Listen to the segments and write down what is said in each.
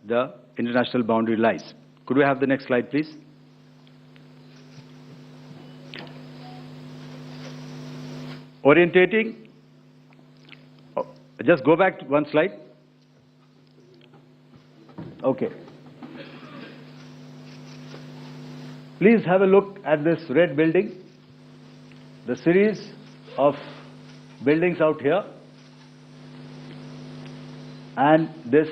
the international boundary lies. Could we have the next slide, please? Orientating. Oh, just go back to one slide. Okay. Please have a look at this red building. The series of buildings out here and this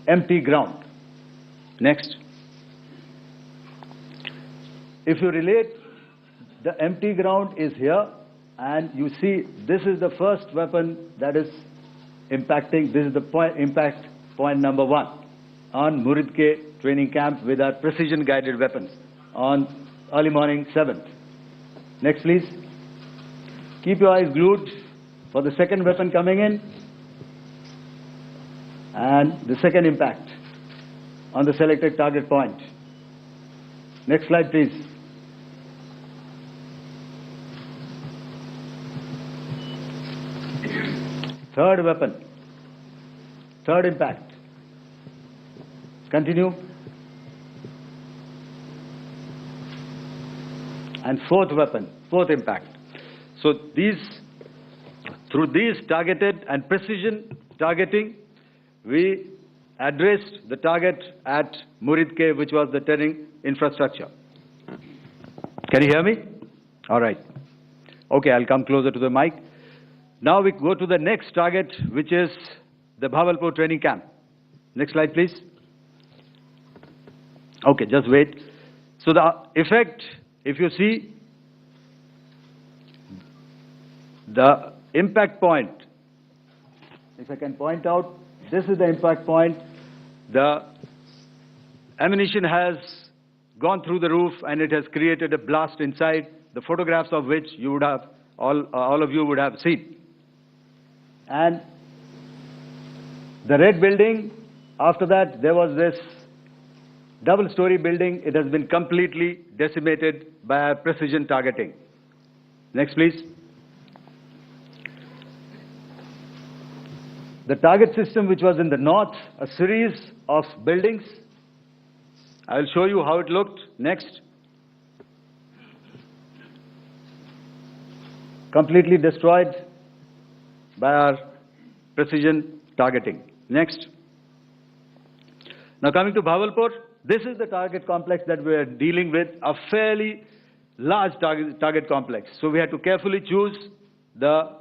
empty ground. Next. If you relate, the empty ground is here, and you see this is the first weapon that is impacting. This is the impact point number 1 on Muridke training camp with our precision guided weapons on early morning 7th. Next, please. Keep your eyes glued for the second weapon coming in and the second impact on the selected target point. Next slide, please. Third weapon, third impact. Continue. And fourth weapon, fourth impact. So through these targeted and precision targeting, we addressed the target at Muridke, which was the terrain infrastructure. Can you hear me? All right. Okay, I'll come closer to the mic. Now we go to the next target, which is the Bhavalpur training camp. Next slide, please. Okay, just wait. So the effect, if you see, the impact point, if I can point out, this is the impact point. The ammunition has gone through the roof and it has created a blast inside, the photographs of which you would have, all of you would have seen. And the red building, after that, there was this double-story building. It has been completely decimated by our precision targeting. Next, please. The target system, which was in the north, a series of buildings. I will show you how it looked. Next. Completely destroyed by our precision targeting. Next. Now coming to Bhavalpur, this is the target complex that we are dealing with, a fairly large target complex. So we had to carefully choose the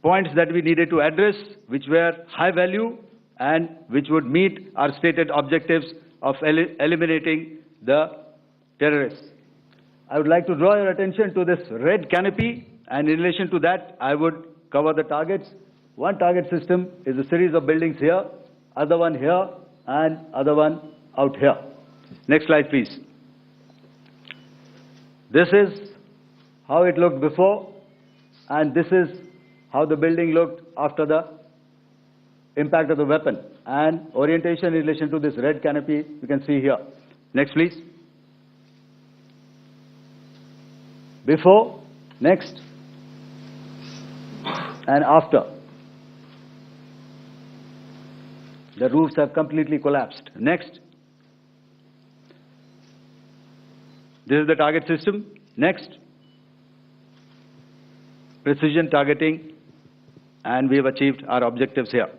points that we needed to address, which were high value and which would meet our stated objectives of eliminating the terrorists. I would like to draw your attention to this red canopy, and in relation to that, I would cover the targets. One target system is a series of buildings here, other one here, and other one out here. Next slide, please. This is how it looked before, and this is how the building looked after the impact of the weapon. And orientation in relation to this red canopy, you can see here. Next, please. Before, next, and after. The roofs have completely collapsed. Next. This is the target system. Next. Precision targeting, and we have achieved our objectives here.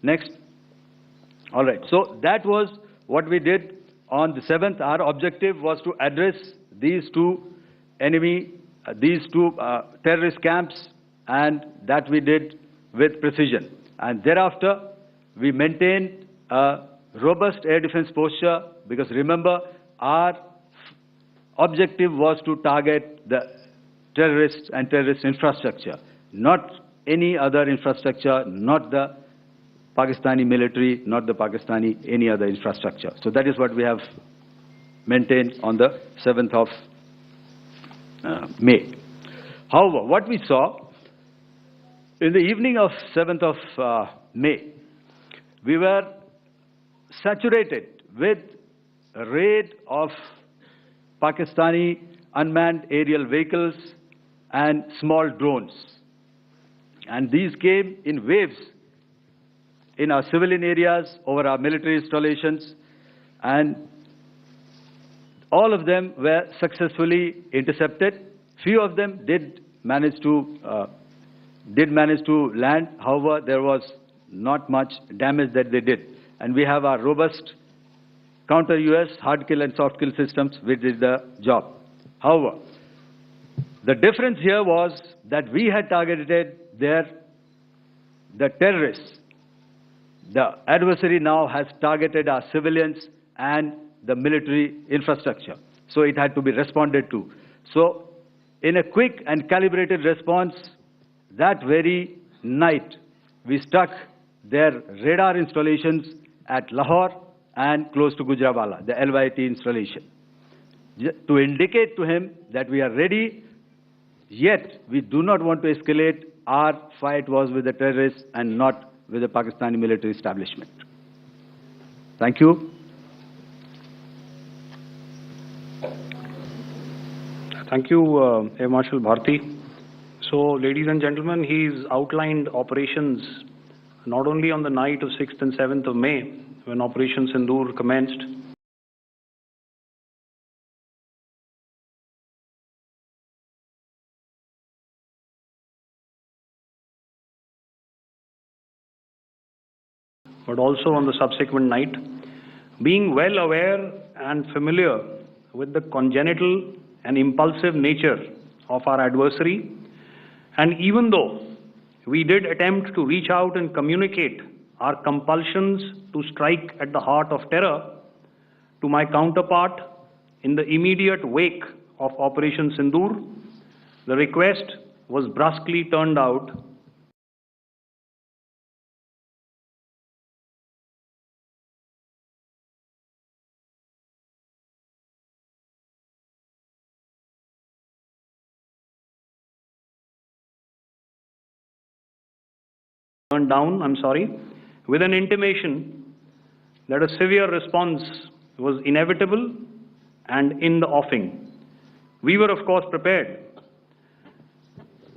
Next. All right. So that was what we did on the 7th. Our objective was to address these two terrorist camps, and that we did with precision. And thereafter, we maintained a robust air defense posture, because remember, our objective was to target the terrorists and terrorist infrastructure, not any other infrastructure, not the Pakistani military, not the Pakistani any other infrastructure. So that is what we have maintained on the 7th of May. However, what we saw in the evening of 7th of May, we were saturated with a raid of Pakistani unmanned aerial vehicles and small drones. And these came in waves in our civilian areas, over our military installations, and all of them were successfully intercepted. Few of them did manage to land. However, there was not much damage that they did. And we have our robust counter-US hard kill and soft kill systems which did the job. However, the difference here was that we had targeted the terrorists. The adversary now has targeted our civilians and the military infrastructure. So it had to be responded to. So in a quick and calibrated response, that very night, we struck their radar installations at Lahore and close to Gujranwala, the LYT installation, to indicate to him that we are ready, yet we do not want to escalate. Our fight was with the terrorists and not with the Pakistani military establishment. Thank you. Thank you, Air Marshal Bharti. So, ladies and gentlemen, he's outlined operations not only on the night of 6th and 7th of May, when Operation Sindoor commenced, but also on the subsequent night, being well aware and familiar with the congenital and impulsive nature of our adversary. And even though we did attempt to reach out and communicate our compulsions to strike at the heart of terror to my counterpart in the immediate wake of Operation Sindoor, the request was brusquely turned down, with an intimation that a severe response was inevitable and in the offing. We were, of course, prepared.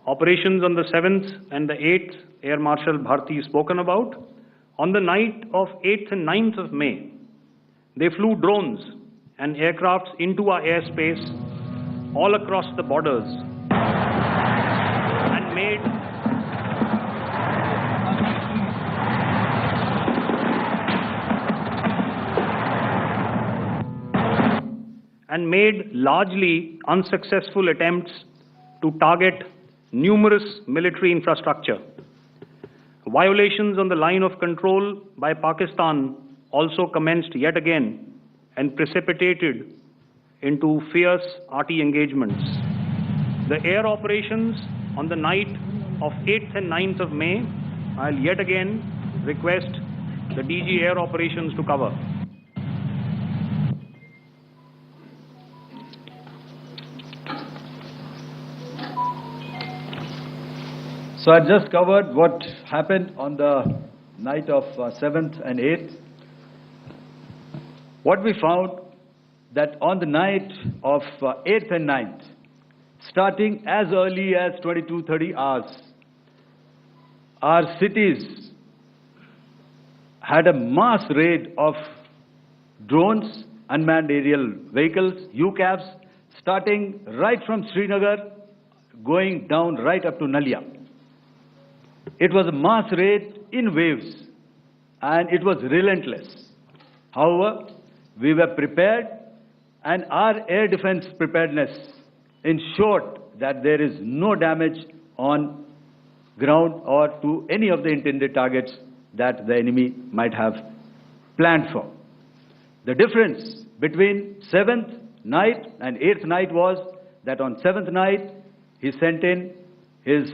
Operations on the 7th and the 8th, Air Marshal Bharti spoken about. On the night of 8th and 9th of May, they flew drones and aircrafts into our airspace all across the borders and made largely unsuccessful attempts to target numerous military infrastructure. Violations on the line of control by Pakistan also commenced yet again and precipitated into fierce arty engagements. The air operations on the night of 8th and 9th of May, I'll yet again request the DG Air Operations to cover. So I just covered what happened on the night of 7th and 8th. What we found that on the night of 8th and 9th, starting as early as 22:30 hours, our cities had a mass raid of drones, unmanned aerial vehicles, UCAVs, starting right from Srinagar, going down right up to Nalia. It was a mass raid in waves, and it was relentless. However, we were prepared, and our air defense preparedness ensured that there is no damage on ground or to any of the intended targets that the enemy might have planned for. The difference between 7th night and 8th night was that on 7th night, he sent in his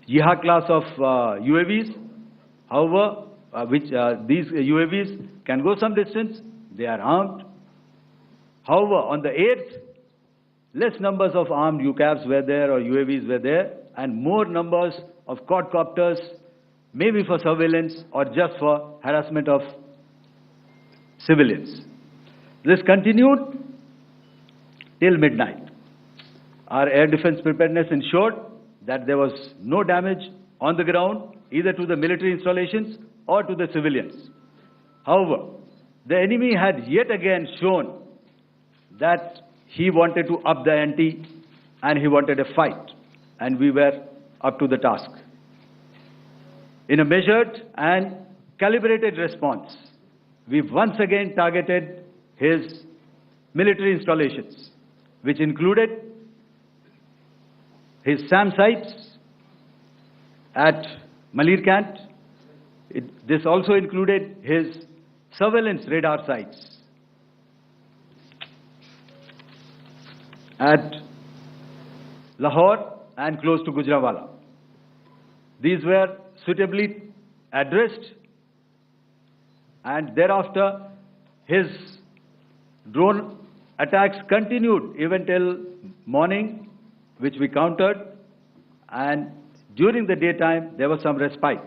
Jihad class of UAVs. However, these UAVs can go some distance, they are armed. However, on the 8th, less numbers of armed UCAVs were there or UAVs were there, and more numbers of quadcopters, maybe for surveillance or just for harassment of civilians. This continued till midnight. Our air defense preparedness ensured that there was no damage on the ground either to the military installations or to the civilians. However, the enemy had yet again shown that he wanted to up the ante and he wanted a fight, and we were up to the task. In a measured and calibrated response, we once again targeted his military installations, which included his SAM sites at Malirkant. This also included his surveillance radar sites at Lahore and close to Gujranwala. These were suitably addressed, and thereafter his drone attacks continued even till morning, which we countered, and during the daytime there was some respite.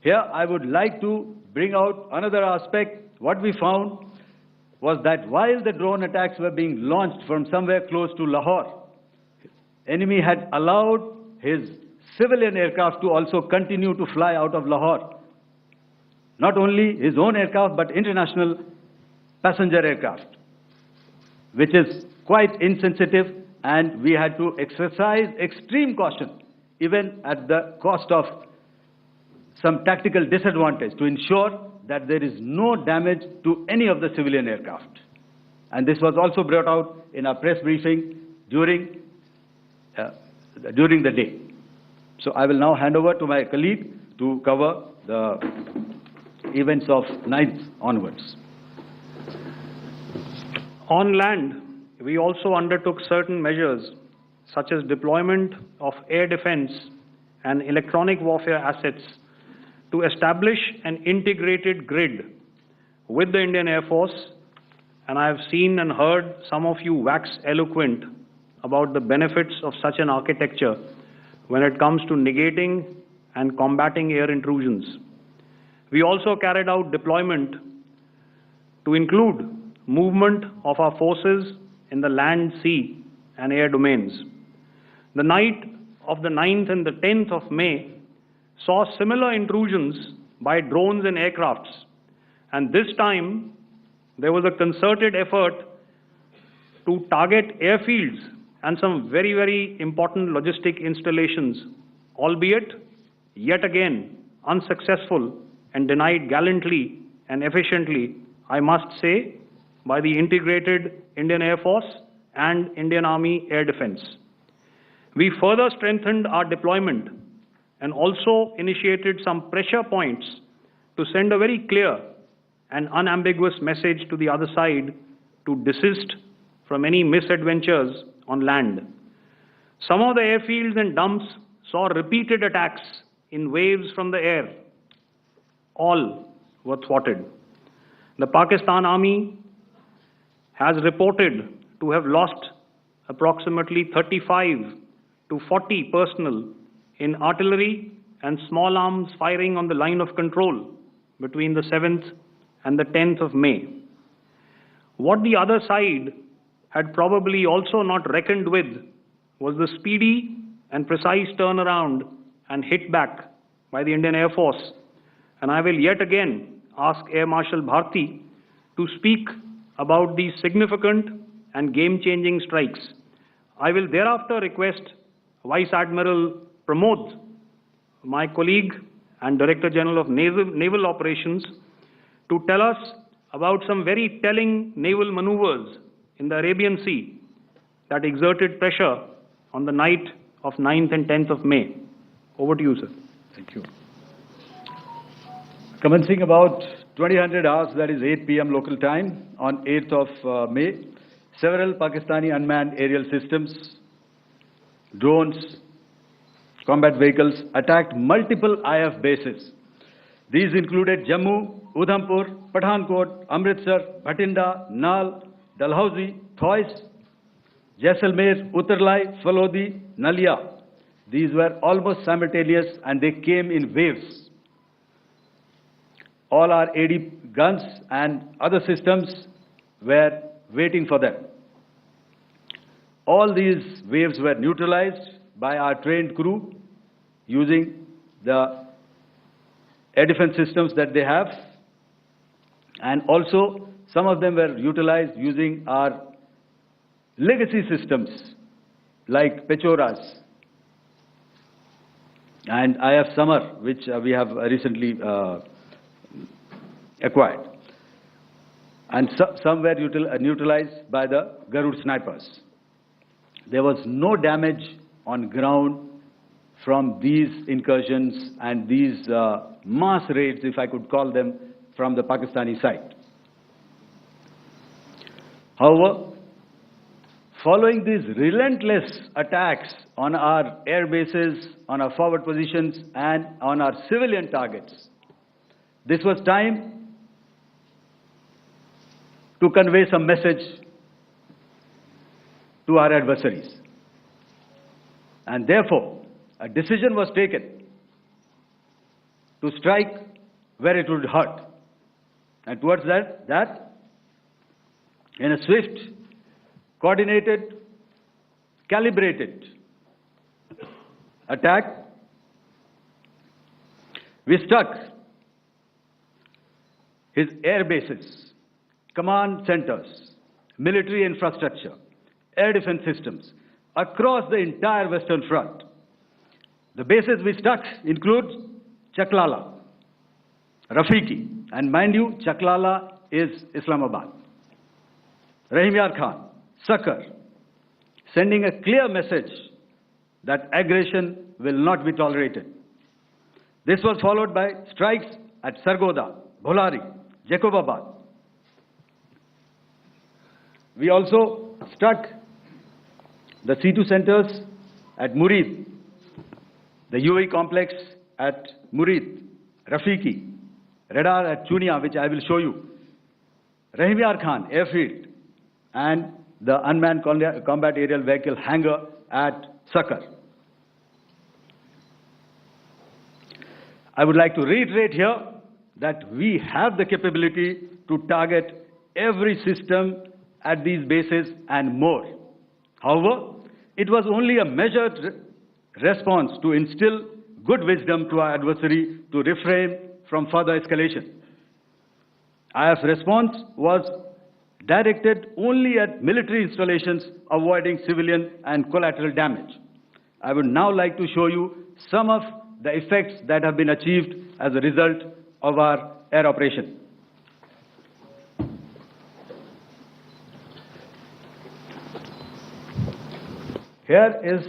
Here I would like to bring out another aspect. What we found was that while the drone attacks were being launched from somewhere close to Lahore, enemy had allowed his civilian aircraft to also continue to fly out of Lahore. Not only his own aircraft, but international passenger aircraft, which is quite insensitive, and we had to exercise extreme caution, even at the cost of some tactical disadvantage, to ensure that there is no damage to any of the civilian aircraft. And this was also brought out in our press briefing during the day. So I will now hand over to my colleague to cover the events of 9th onwards. On land, we also undertook certain measures such as deployment of air defense and electronic warfare assets to establish an integrated grid with the Indian Air Force, and I have seen and heard some of you wax eloquent about the benefits of such an architecture when it comes to negating and combating air intrusions. We also carried out deployment to include movement of our forces in the land, sea, and air domains. The night of the 9th and the 10th of May saw similar intrusions by drones and aircrafts, and this time there was a concerted effort to target airfields and some very, very important logistic installations, albeit yet again unsuccessful and denied gallantly and efficiently, I must say, by the integrated Indian Air Force and Indian Army Air Defense. We further strengthened our deployment and also initiated some pressure points to send a very clear and unambiguous message to the other side to desist from any misadventures on land. Some of the airfields and dumps saw repeated attacks in waves from the air. All were thwarted. The Pakistan Army has reported to have lost approximately 35 to 40 personnel in artillery and small arms firing on the line of control between the 7th and the 10th of May. What the other side had probably also not reckoned with was the speedy and precise turnaround and hit back by the Indian Air Force. And I will yet again ask Air Marshal Bharti to speak about these significant and game-changing strikes. I will thereafter request Vice Admiral Pramod, my colleague and Director General of Naval Operations, to tell us about some very telling naval maneuvers in the Arabian Sea that exerted pressure on the night of 9th and 10th of May. Over to you, sir. Thank you. Commencing about 2000 hours, that is 8 p.m. local time, on 8th of May, several Pakistani unmanned aerial systems, drones, combat vehicles attacked multiple IF bases. These included Jammu, Udhampur, Pathankot, Amritsar, Bhatinda, Nal, Dalhousie, Thois, Jaisalmer, Uttarlai, Falodi, Nalia. These were almost simultaneous and they came in waves. All our AD guns and other systems were waiting for them. All these waves were neutralized by our trained crew using the air defense systems that they have, and also some of them were utilized using our legacy systems like Pechoras and IF Summer, which we have recently acquired. And some were neutralized by the Garud snipers. There was no damage on ground from these incursions and these mass raids, if I could call them, from the Pakistani side. However, following these relentless attacks on our air bases, on our forward positions, and on our civilian targets, this was time to convey some message to our adversaries. And therefore, a decision was taken to strike where it would hurt. And towards that, in a swift, coordinated, calibrated attack, we struck his air bases, command centers, military infrastructure, air defense systems across the entire Western Front. The bases we struck include Chaklala, Rafiki, and mind you, Chaklala is Islamabad. Rahim Yar Khan, Sakar, sending a clear message that aggression will not be tolerated. This was followed by strikes at Sargoda, Bholari, Jacobabad. We also struck the C2 centers at Murid, the UAE complex at Murid, Rafiki, radar at Chunia, which I will show you, Rahim Yar Khan airfield, and the unmanned combat aerial vehicle hangar at Sakar. I would like to reiterate here that we have the capability to target every system at these bases and more. However, it was only a measured response to instill good wisdom to our adversary to refrain from further escalation. IF's response was directed only at military installations, avoiding civilian and collateral damage. I would now like to show you some of the effects that have been achieved as a result of our air operation. Here is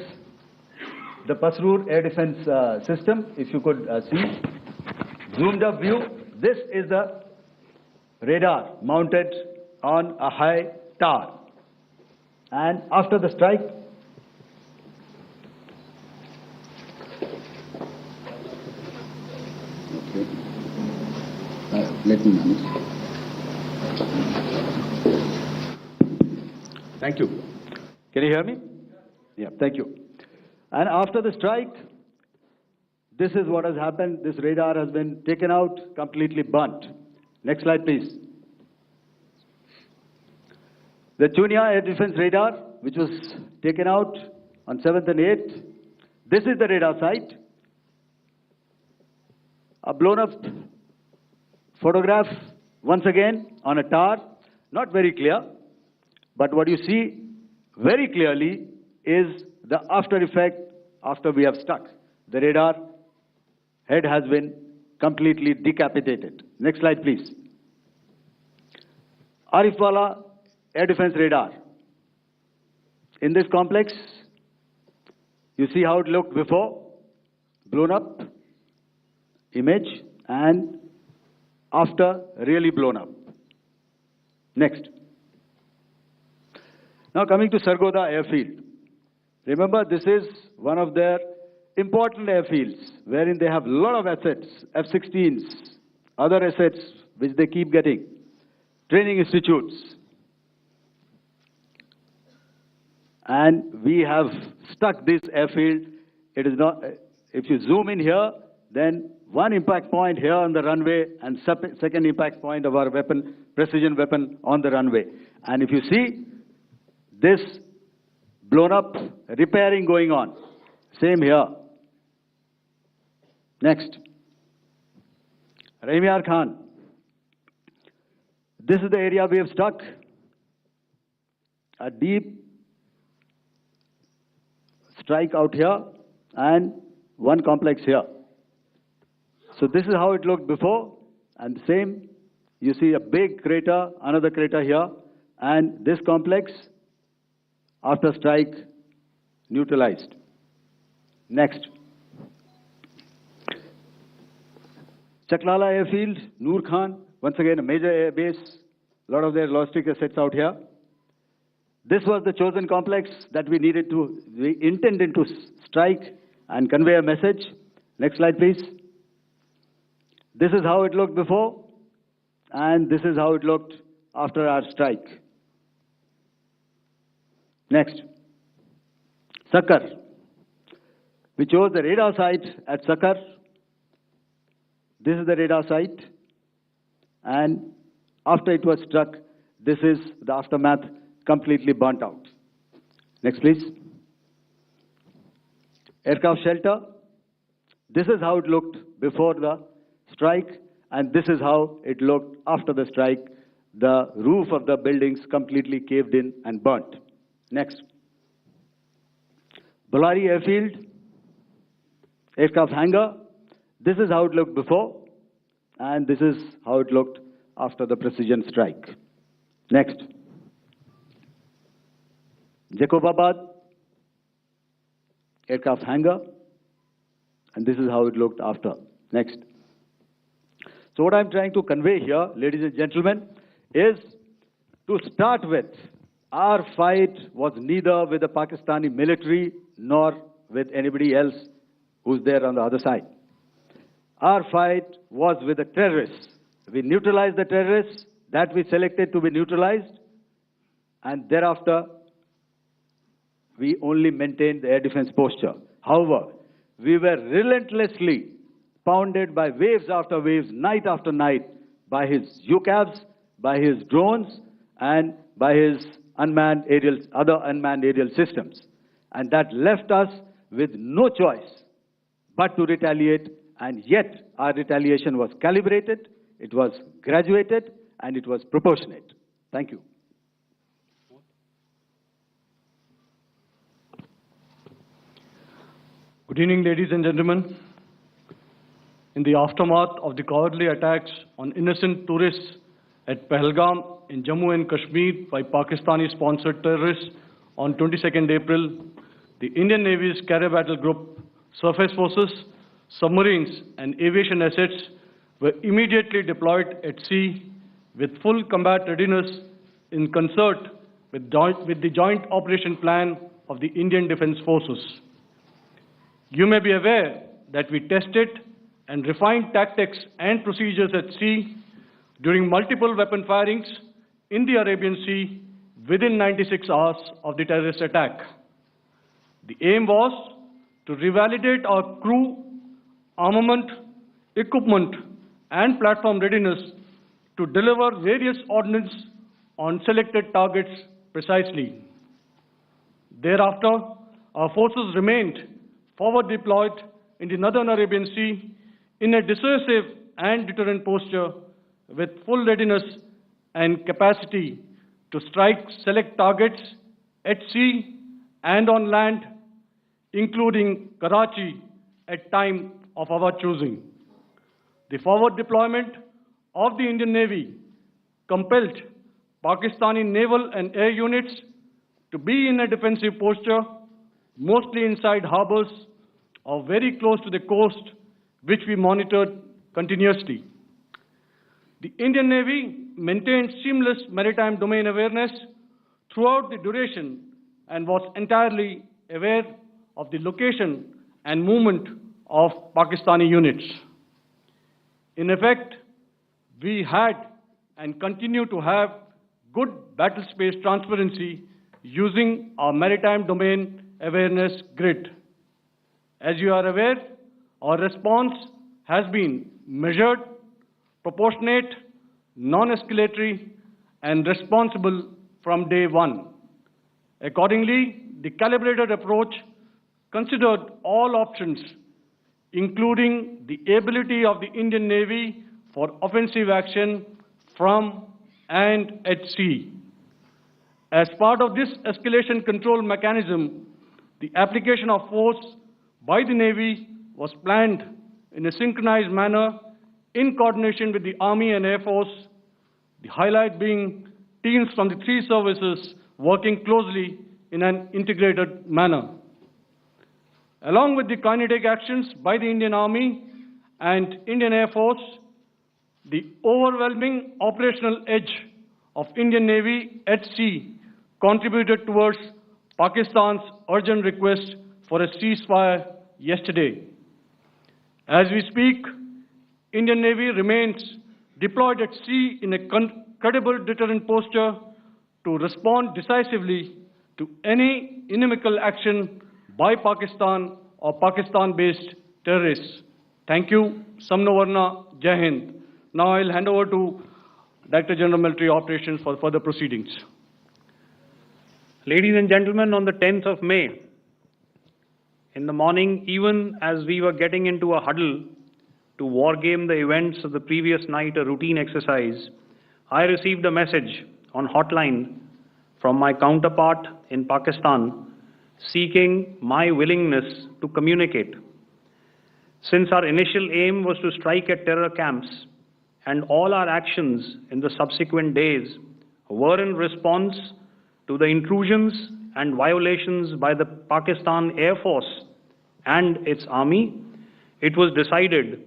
the Pasrur air defense system, if you could see. Zoomed up view, this is the radar mounted on a high tower. And after the strike, let me manage. Thank you. Can you hear me? Yeah, thank you. And after the strike, this is what has happened. This radar has been taken out, completely burnt. Next slide, please. The Chunia air defense radar, which was taken out on 7th and 8th. This is the radar site. A blown up photograph, once again, on a tower. Not very clear, but what you see very clearly is the after effect after we have struck. The radar head has been completely decapitated. Next slide, please. Arifwala air defense radar. In this complex, you see how it looked before, blown up image, and after really blown up. Next. Now coming to Sargoda airfield. Remember, this is one of their important airfields wherein they have a lot of assets, F-16s, other assets which they keep getting, training institutes. And we have stuck this airfield. It is not, if you zoom in here, then one impact point here on the runway and second impact point of our weapon, precision weapon on the runway. And if you see this blown up, repairing going on. Same here. Next. Raimiar Khan. This is the area we have struck. A deep strike out here and one complex here. So this is how it looked before, and same, you see a big crater, another crater here, and this complex, after strike, neutralized. Next. Chaklala Airfield, Noor Khan, once again a major air base, a lot of their logistic assets out here. This was the chosen complex that we intended to strike and convey a message. Next slide, please. This is how it looked before, and this is how it looked after our strike. Next. Sakar. We chose the radar site at Sakar. This is the radar site, and after it was struck, this is the aftermath, completely burnt out. Next, please. Aircraft shelter. This is how it looked before the strike, and this is how it looked after the strike. The roof of the buildings completely caved in and burnt. Next. Bolari Airfield, aircraft hangar. This is how it looked before, and this is how it looked after the precision strike. Next. Jacobabad, aircraft hangar, and this is how it looked after. Next. So what I'm trying to convey here, ladies and gentlemen, is to start with, our fight was neither with the Pakistani military nor with anybody else who's there on the other side. Our fight was with the terrorists. We neutralized the terrorists that we selected to be neutralized, and thereafter, we only maintained the air defense posture. However, we were relentlessly pounded by waves after waves, night after night, by his UCAVs, by his drones, and by his other unmanned aerial systems. And that left us with no choice but to retaliate, and yet our retaliation was calibrated, it was graduated, and it was proportionate. Thank you. Good evening, ladies and gentlemen. In the aftermath of the cowardly attacks on innocent tourists at Pahalgam in Jammu and Kashmir by Pakistani-sponsored terrorists on 22nd April, the Indian Navy's Carrier Battle Group, surface forces, submarines, and aviation assets were immediately deployed at sea with full combat readiness in concert with the joint operation plan of the Indian Defence Forces. You may be aware that we tested and refined tactics and procedures at sea during multiple weapon firings in the Arabian Sea within 96 hours of the terrorist attack. The aim was to revalidate our crew, armament, equipment, and platform readiness to deliver various ordnance on selected targets precisely. Thereafter, our forces remained forward deployed in the Northern Arabian Sea in a dissuasive and deterrent posture with full readiness and capacity to strike select targets at sea and on land, including Karachi at time of our choosing. The forward deployment of the Indian Navy compelled Pakistani naval and air units to be in a defensive posture, mostly inside harbors or very close to the coast, which we monitored continuously. The Indian Navy maintained seamless maritime domain awareness throughout the duration and was entirely aware of the location and movement of Pakistani units. In effect, we had and continue to have good battle space transparency using our maritime domain awareness grid. As you are aware, our response has been measured, proportionate, non-escalatory, and responsible from day one. Accordingly, the calibrated approach considered all options, including the ability of the Indian Navy for offensive action from and at sea. As part of this escalation control mechanism, the application of force by the Navy was planned in a synchronized manner in coordination with the Army and Air Force, the highlight being teams from the three services working closely in an integrated manner. Along with the kinetic actions by the Indian Army and Indian Air Force, the overwhelming operational edge of Indian Navy at sea contributed towards Pakistan's urgent request for a ceasefire yesterday. As we speak, Indian Navy remains deployed at sea in a credible deterrent posture to respond decisively to any inimical action by Pakistan or Pakistan-based terrorists. Thank you. Samno Varna, Jai Hind. Now I'll hand over to Director General Military Operations for further proceedings. Ladies and gentlemen, on the 10th of May, in the morning, even as we were getting into a huddle to wargame the events of the previous night, a routine exercise, I received a message on Hotline from my counterpart in Pakistan seeking my willingness to communicate. Since our initial aim was to strike at terror camps, and all our actions in the subsequent days were in response to the intrusions and violations by the Pakistan Air Force and its army, it was decided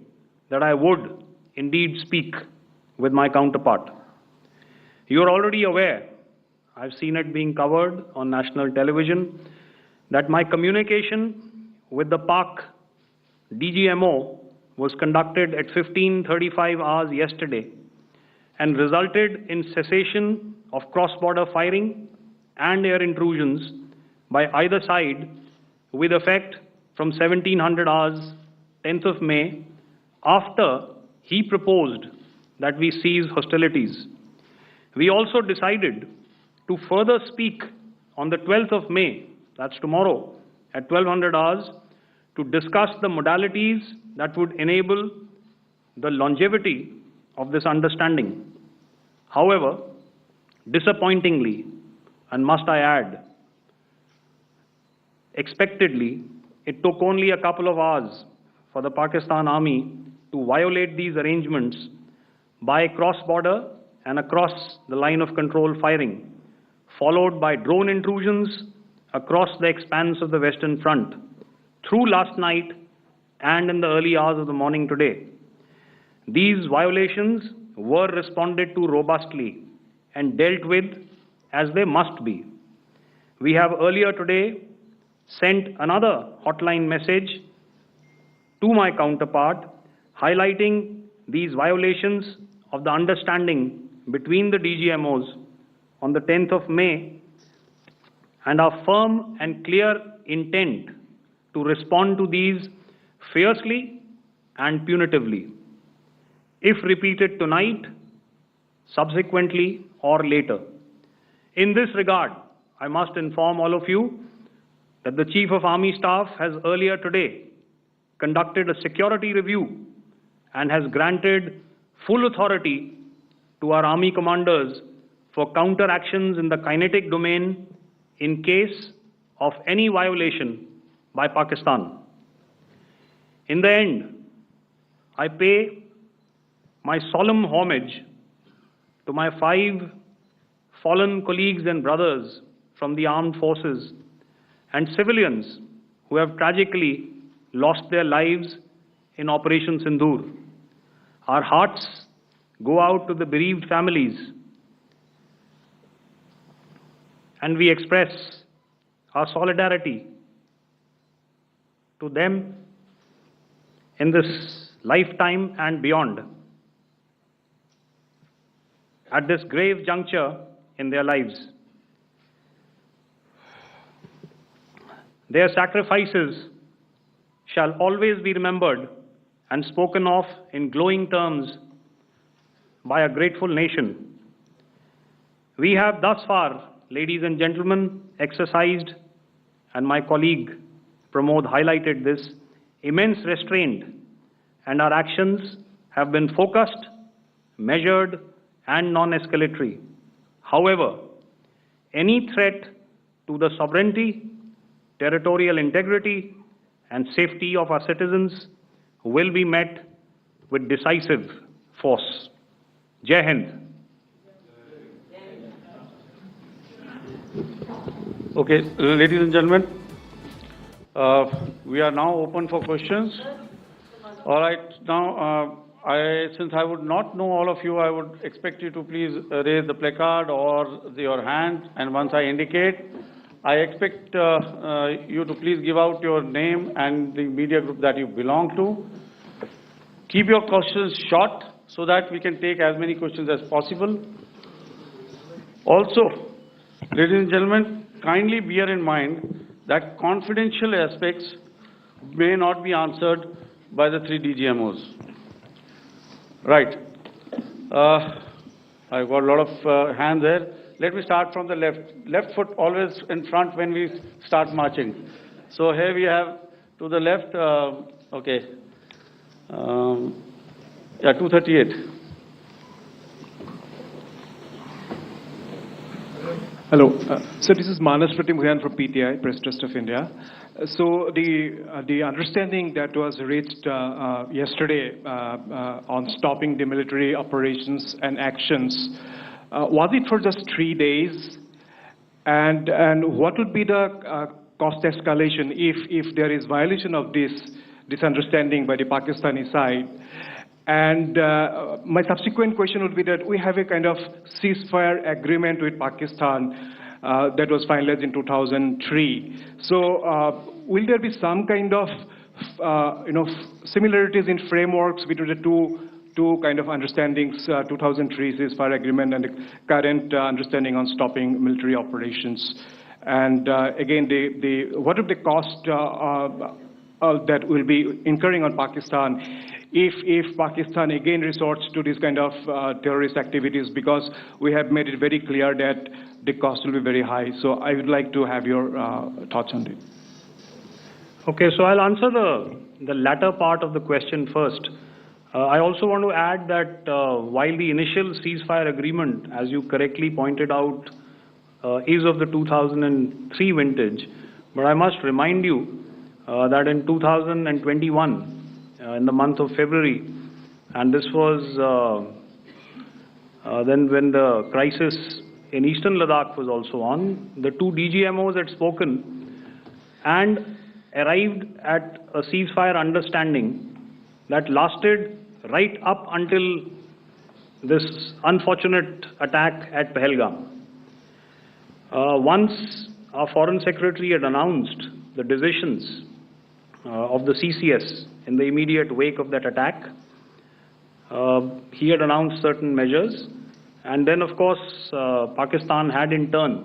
that I would indeed speak with my counterpart. You are already aware, I've seen it being covered on national television, that my communication with the Pak DGMO was conducted at 15:35 hours yesterday and resulted in cessation of cross-border firing and air intrusions by either side with effect from 1700 hours, 10th of May, after he proposed that we cease hostilities. We also decided to further speak on the 12th of May, that's tomorrow, at 1200 hours, to discuss the modalities that would enable the longevity of this understanding. However, disappointingly, and must I add, expectedly, it took only a couple of hours for the Pakistan Army to violate these arrangements by cross-border and across the line of control firing, followed by drone intrusions across the expanse of the Western Front, through last night and in the early hours of the morning today. These violations were responded to robustly and dealt with as they must be. We have earlier today sent another hotline message to my counterpart highlighting these violations of the understanding between the DGMOs on the 10th of May and our firm and clear intent to respond to these fiercely and punitively, if repeated tonight, subsequently, or later. In this regard, I must inform all of you that the Chief of Army Staff has earlier today conducted a security review and has granted full authority to our Army commanders for counter-actions in the kinetic domain in case of any violation by Pakistan. In the end, I pay my solemn homage to my 5 fallen colleagues and brothers from the armed forces and civilians who have tragically lost their lives in Operation Sindoor. Our hearts go out to the bereaved families, and we express our solidarity to them in this lifetime and beyond, at this grave juncture in their lives. Their sacrifices shall always be remembered and spoken of in glowing terms by a grateful nation. We have thus far, ladies and gentlemen, exercised, and my colleague Pramod highlighted this, immense restraint, and our actions have been focused measured, and non-escalatory. However, any threat to the sovereignty, territorial integrity, and safety of our citizens will be met with decisive force. Jai Hind. Okay, ladies and gentlemen, we are now open for questions. All right, now, since I would not know all of you, I would expect you to please raise the placard or your hand, and once I indicate, I expect you to please give out your name and the media group that you belong to. Keep your questions short so that we can take as many questions as possible. Also, ladies and gentlemen, kindly bear in mind that confidential aspects may not be answered by the 3 DGMOs. Right. I've got a lot of hands there. Let me start from the left. Left foot always in front when we start marching. So here we have to the left, okay. Yeah, 238. Hello. So this is Manas Pratimudyan from PTI, Press Trust of India. So the understanding that was reached yesterday on stopping the military operations and actions, was it for just 3 days? And what would be the cost escalation if there is violation of this understanding by the Pakistani side? And my subsequent question would be that we have a kind of ceasefire agreement with Pakistan that was finalized in 2003. So will there be some kind of similarities in frameworks between the two kind of understandings, 2003 ceasefire agreement and the current understanding on stopping military operations? And again, what are the cost that will be incurring on Pakistan if Pakistan again resorts to this kind of terrorist activities, because we have made it very clear that the cost will be very high. So I would like to have your thoughts on it. Okay, so I'll answer the latter part of the question first. I also want to add that while the initial ceasefire agreement, as you correctly pointed out, is of the 2003 vintage, but I must remind you that in 2021, in the month of February, and this was then when the crisis in eastern Ladakh was also on, the 2 DGMOs had spoken and arrived at a ceasefire understanding that lasted right up until this unfortunate attack at Pahalgam. Once our Foreign Secretary had announced the decisions of the CCS in the immediate wake of that attack, he had announced certain measures, and then of course Pakistan had in turn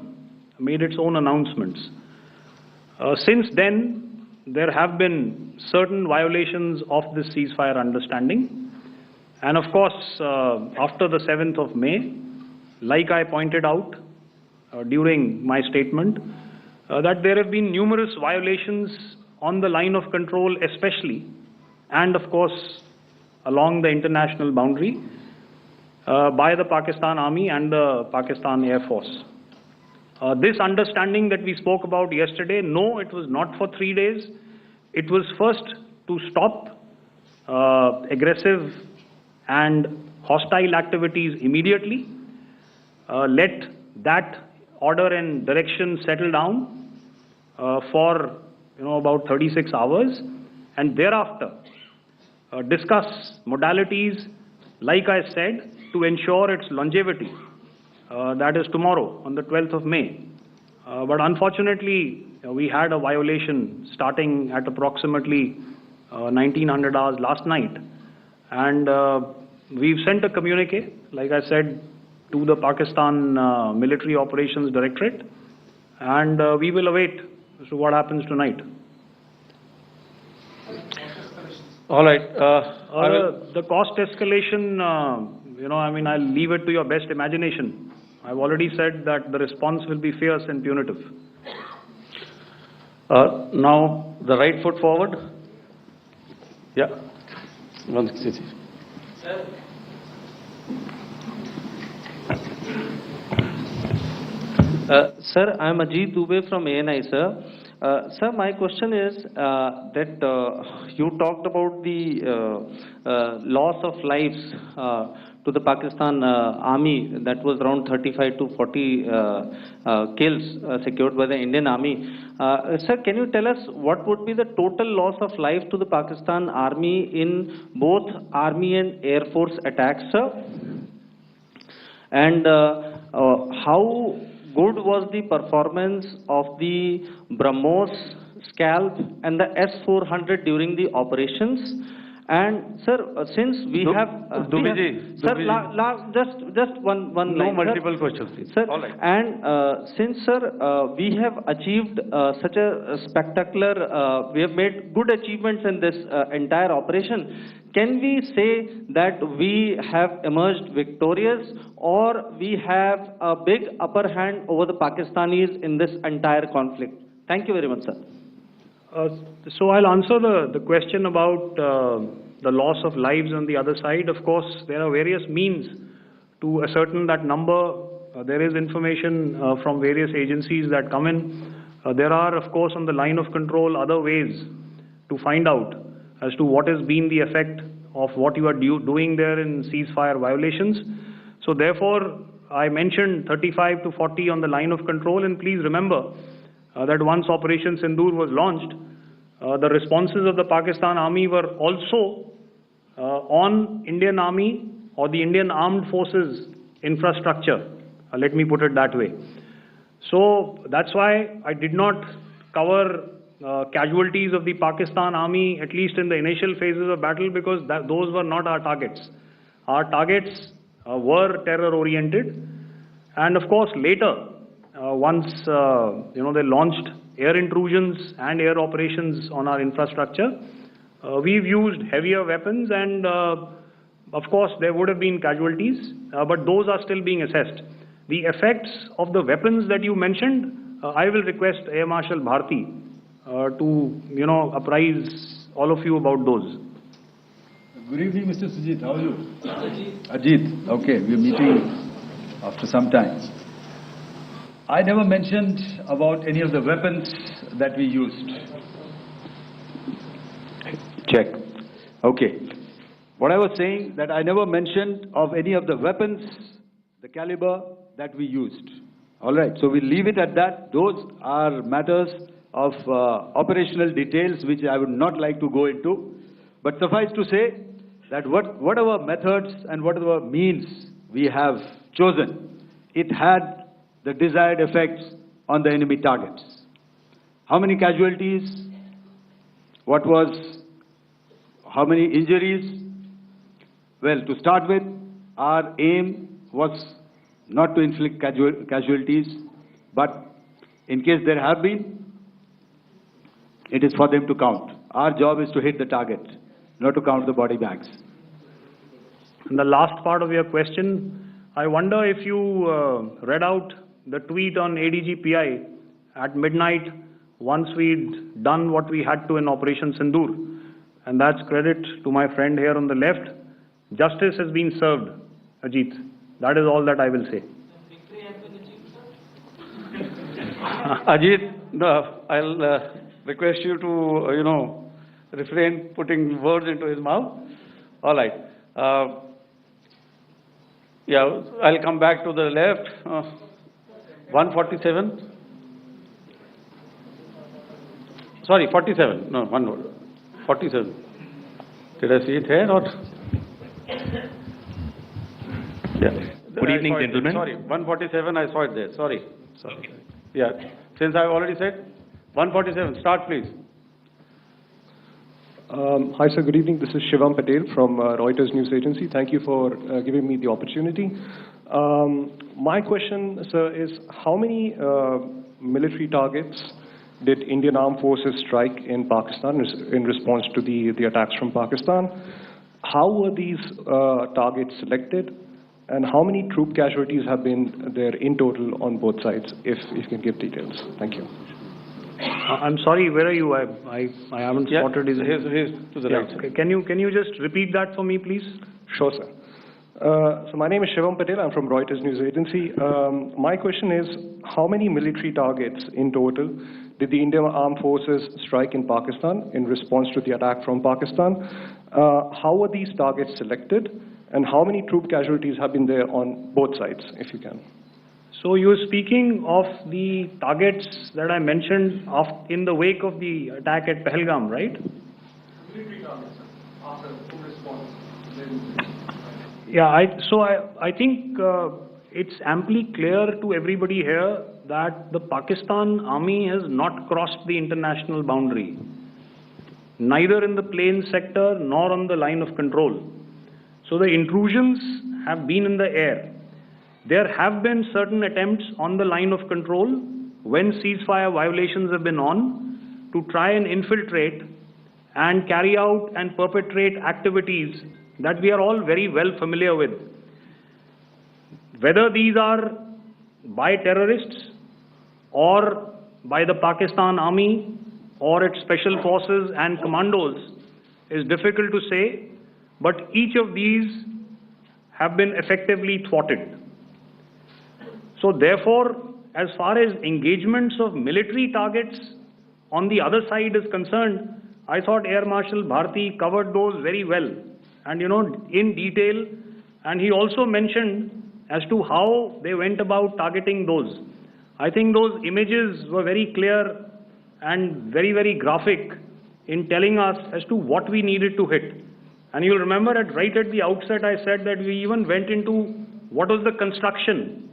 made its own announcements. Since then, there have been certain violations of this ceasefire understanding, and of course after the 7th of May, like I pointed out during my statement, that there have been numerous violations on the line of control especially, and of course along the international boundary by the Pakistan Army and the Pakistan Air Force. This understanding that we spoke about yesterday, no, it was not for 3 days. It was first to stop aggressive and hostile activities immediately, let that order and direction settle down for about 36 hours, and thereafter discuss modalities, like I said, to ensure its longevity. That is tomorrow, on the 12th of May. But unfortunately, we had a violation starting at approximately 1900 hours last night. And we've sent a communique, like I said, to the Pakistan Military Operations Directorate. And we will await as to what happens tonight. All right. The cost escalation, I'll leave it to your best imagination. I've already said that the response will be fierce and punitive. Now, the right foot forward. Yeah. 160. Sir, I am Ajit Dubey from ANI, sir. Sir, my question is that you talked about the loss of lives to the Pakistan army, that was around 35 to 40 kills secured by the Indian army. Sir, can you tell us what would be the total loss of life to the Pakistan army in both army and air force attacks, sir? And how good was the performance of the BrahMos, Scalp and the S-400 during the operations? And sir, since we have... Sir, just one line. No multiple questions, please. Sir, all right. and since, sir, we have achieved such a spectacular, we have made good achievements in this entire operation, can we say that we have emerged victorious, or we have a big upper hand over the Pakistanis in this entire conflict? Thank you very much, sir. So I'll answer the question about the loss of lives on the other side. Of course, there are various means to ascertain that number. There is information from various agencies that come in. There are, of course, on the line of control, other ways to find out as to what has been the effect of what you are doing there in ceasefire violations. So therefore, I mentioned 35 to 40 on the line of control, and please remember that once Operation Sindoor was launched, the responses of the Pakistan Army were also on Indian Army or the Indian Armed Forces infrastructure. Let me put it that way. So that's why I did not cover casualties of the Pakistan Army, at least in the initial phases of battle, because those were not our targets. Our targets were terror-oriented, and of course later, once they launched air intrusions and air operations on our infrastructure, we've used heavier weapons, and of course there would have been casualties, but those are still being assessed. The effects of the weapons that you mentioned, I will request Air Marshal Bharti to apprise all of you about those. Good evening, Mr. Sujit. How are you? Ajit. Okay, we're meeting after some time. I never mentioned about any of the weapons that we used. Check. Okay. What I was saying, that I never mentioned of any of the weapons, the caliber that we used. All right. So we'll leave it at that. Those are matters of operational details which I would not like to go into. But suffice to say that whatever methods and whatever means we have chosen, it had the desired effects on the enemy targets. How many casualties? How many injuries? Well, to start with, our aim was not to inflict casualties, but in case there have been, it is for them to count. Our job is to hit the target, not to count the body bags. And the last part of your question, I wonder if you read out the tweet on ADGPI at midnight once we'd done what we had to in Operation Sindoor. And that's credit to my friend here on the left. Justice has been served, Ajit. That is all that I will say. Ajit, I'll request you to, refrain putting words into his mouth. All right. I'll come back to the left. 147. Sorry, 47. No, 47. Did I see it here or? Yeah. Good evening, gentlemen. Sorry, 147, I saw it there. Sorry. Yeah. Since I've already said 147, start please. Hi sir, good evening. This is Shivam Patel from Reuters News Agency. Thank you for giving me the opportunity. My question, sir, is how many military targets did Indian Armed Forces strike in Pakistan in response to the attacks from Pakistan? How were these targets selected? And how many troop casualties have been there in total on both sides, if you can give details? Thank you. I'm sorry, where are you? I haven't spotted his... Here's to the right. Okay. Can you just repeat that for me, please? Sure, sir. So my name is Shivam Patel. I'm from Reuters News Agency. My question is, how many military targets in total did the Indian Armed Forces strike in Pakistan in response to the attack from Pakistan? How were these targets selected? And how many troop casualties have been there on both sides, if you can? So you're speaking of the targets that I mentioned in the wake of the attack at Pahalgam, right? Military targets, after full response. Yeah, I think it's amply clear to everybody here that the Pakistan army has not crossed the international boundary, neither in the plain sector nor on the line of control. So the intrusions have been in the air. There have been certain attempts on the line of control when ceasefire violations have been on to try and infiltrate and carry out and perpetrate activities that we are all very well familiar with. Whether these are by terrorists or by the Pakistan army or its special forces and commandos is difficult to say, but each of these have been effectively thwarted. So therefore, as far as engagements of military targets on the other side is concerned, I thought Air Marshal Bharti covered those very well and in detail, and he also mentioned as to how they went about targeting those. I think those images were very clear and very, very graphic in telling us as to what we needed to hit. And you'll remember right at the outset I said that we even went into what was the construction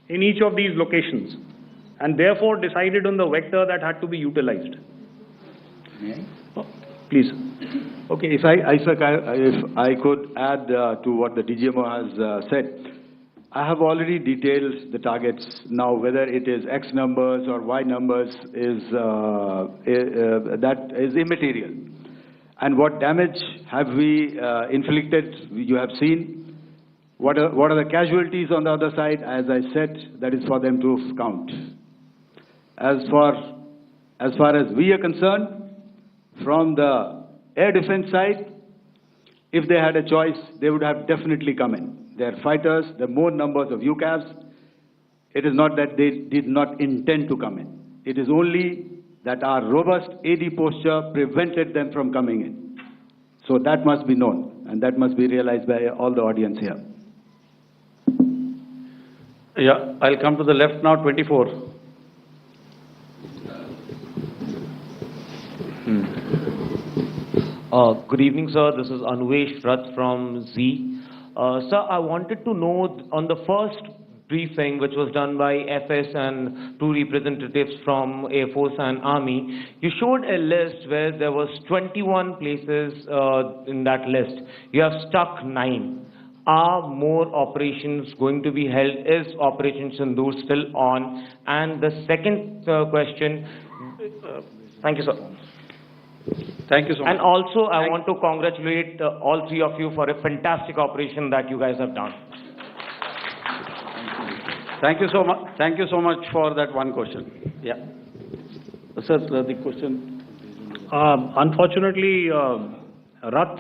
in each of these locations and therefore decided on the vector that had to be utilized. Please. Okay, if I could add to what the DGMO has said, I have already detailed the targets. Now, whether it is X numbers or Y numbers that is immaterial. And what damage have we inflicted? You have seen. What are the casualties on the other side? As I said, that is for them to count. As far as we are concerned, from the air defense side, if they had a choice, they would have definitely come in. They are fighters, there are more numbers of UCAVs. It is not that they did not intend to come in. It is only that our robust AD posture prevented them from coming in. So that must be known, and that must be realized by all the audience here. Yeah, I'll come to the left now, 24. Good evening, sir. This is Anuvesh Rath from Z. Sir, I wanted to know on the first briefing, which was done by FS and two representatives from Air Force and Army, you showed a list where there was 21 places in that list. You have stuck 9. Are more operations going to be held? Is Operation Sindoor still on? And the second question, thank you, sir. Thank you so much. And also, I want to congratulate all three of you for a fantastic operation that you guys have done. Thank you so much. Thank you so much for that one question. Yeah. Sir, the question. Unfortunately, Rath,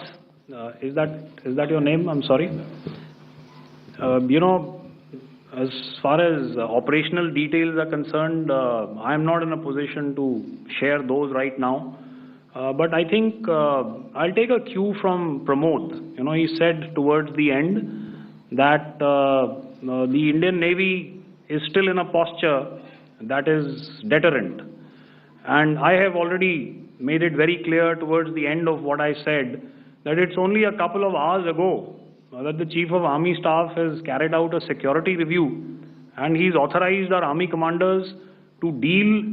is that your name? I'm sorry. As far as operational details are concerned, I'm not in a position to share those right now. But I think I'll take a cue from Pramod. He said towards the end that the Indian Navy is still in a posture that is deterrent. And I have already made it very clear towards the end of what I said that it's only a couple of hours ago that the Chief of Army Staff has carried out a security review and he's authorized our Army commanders to deal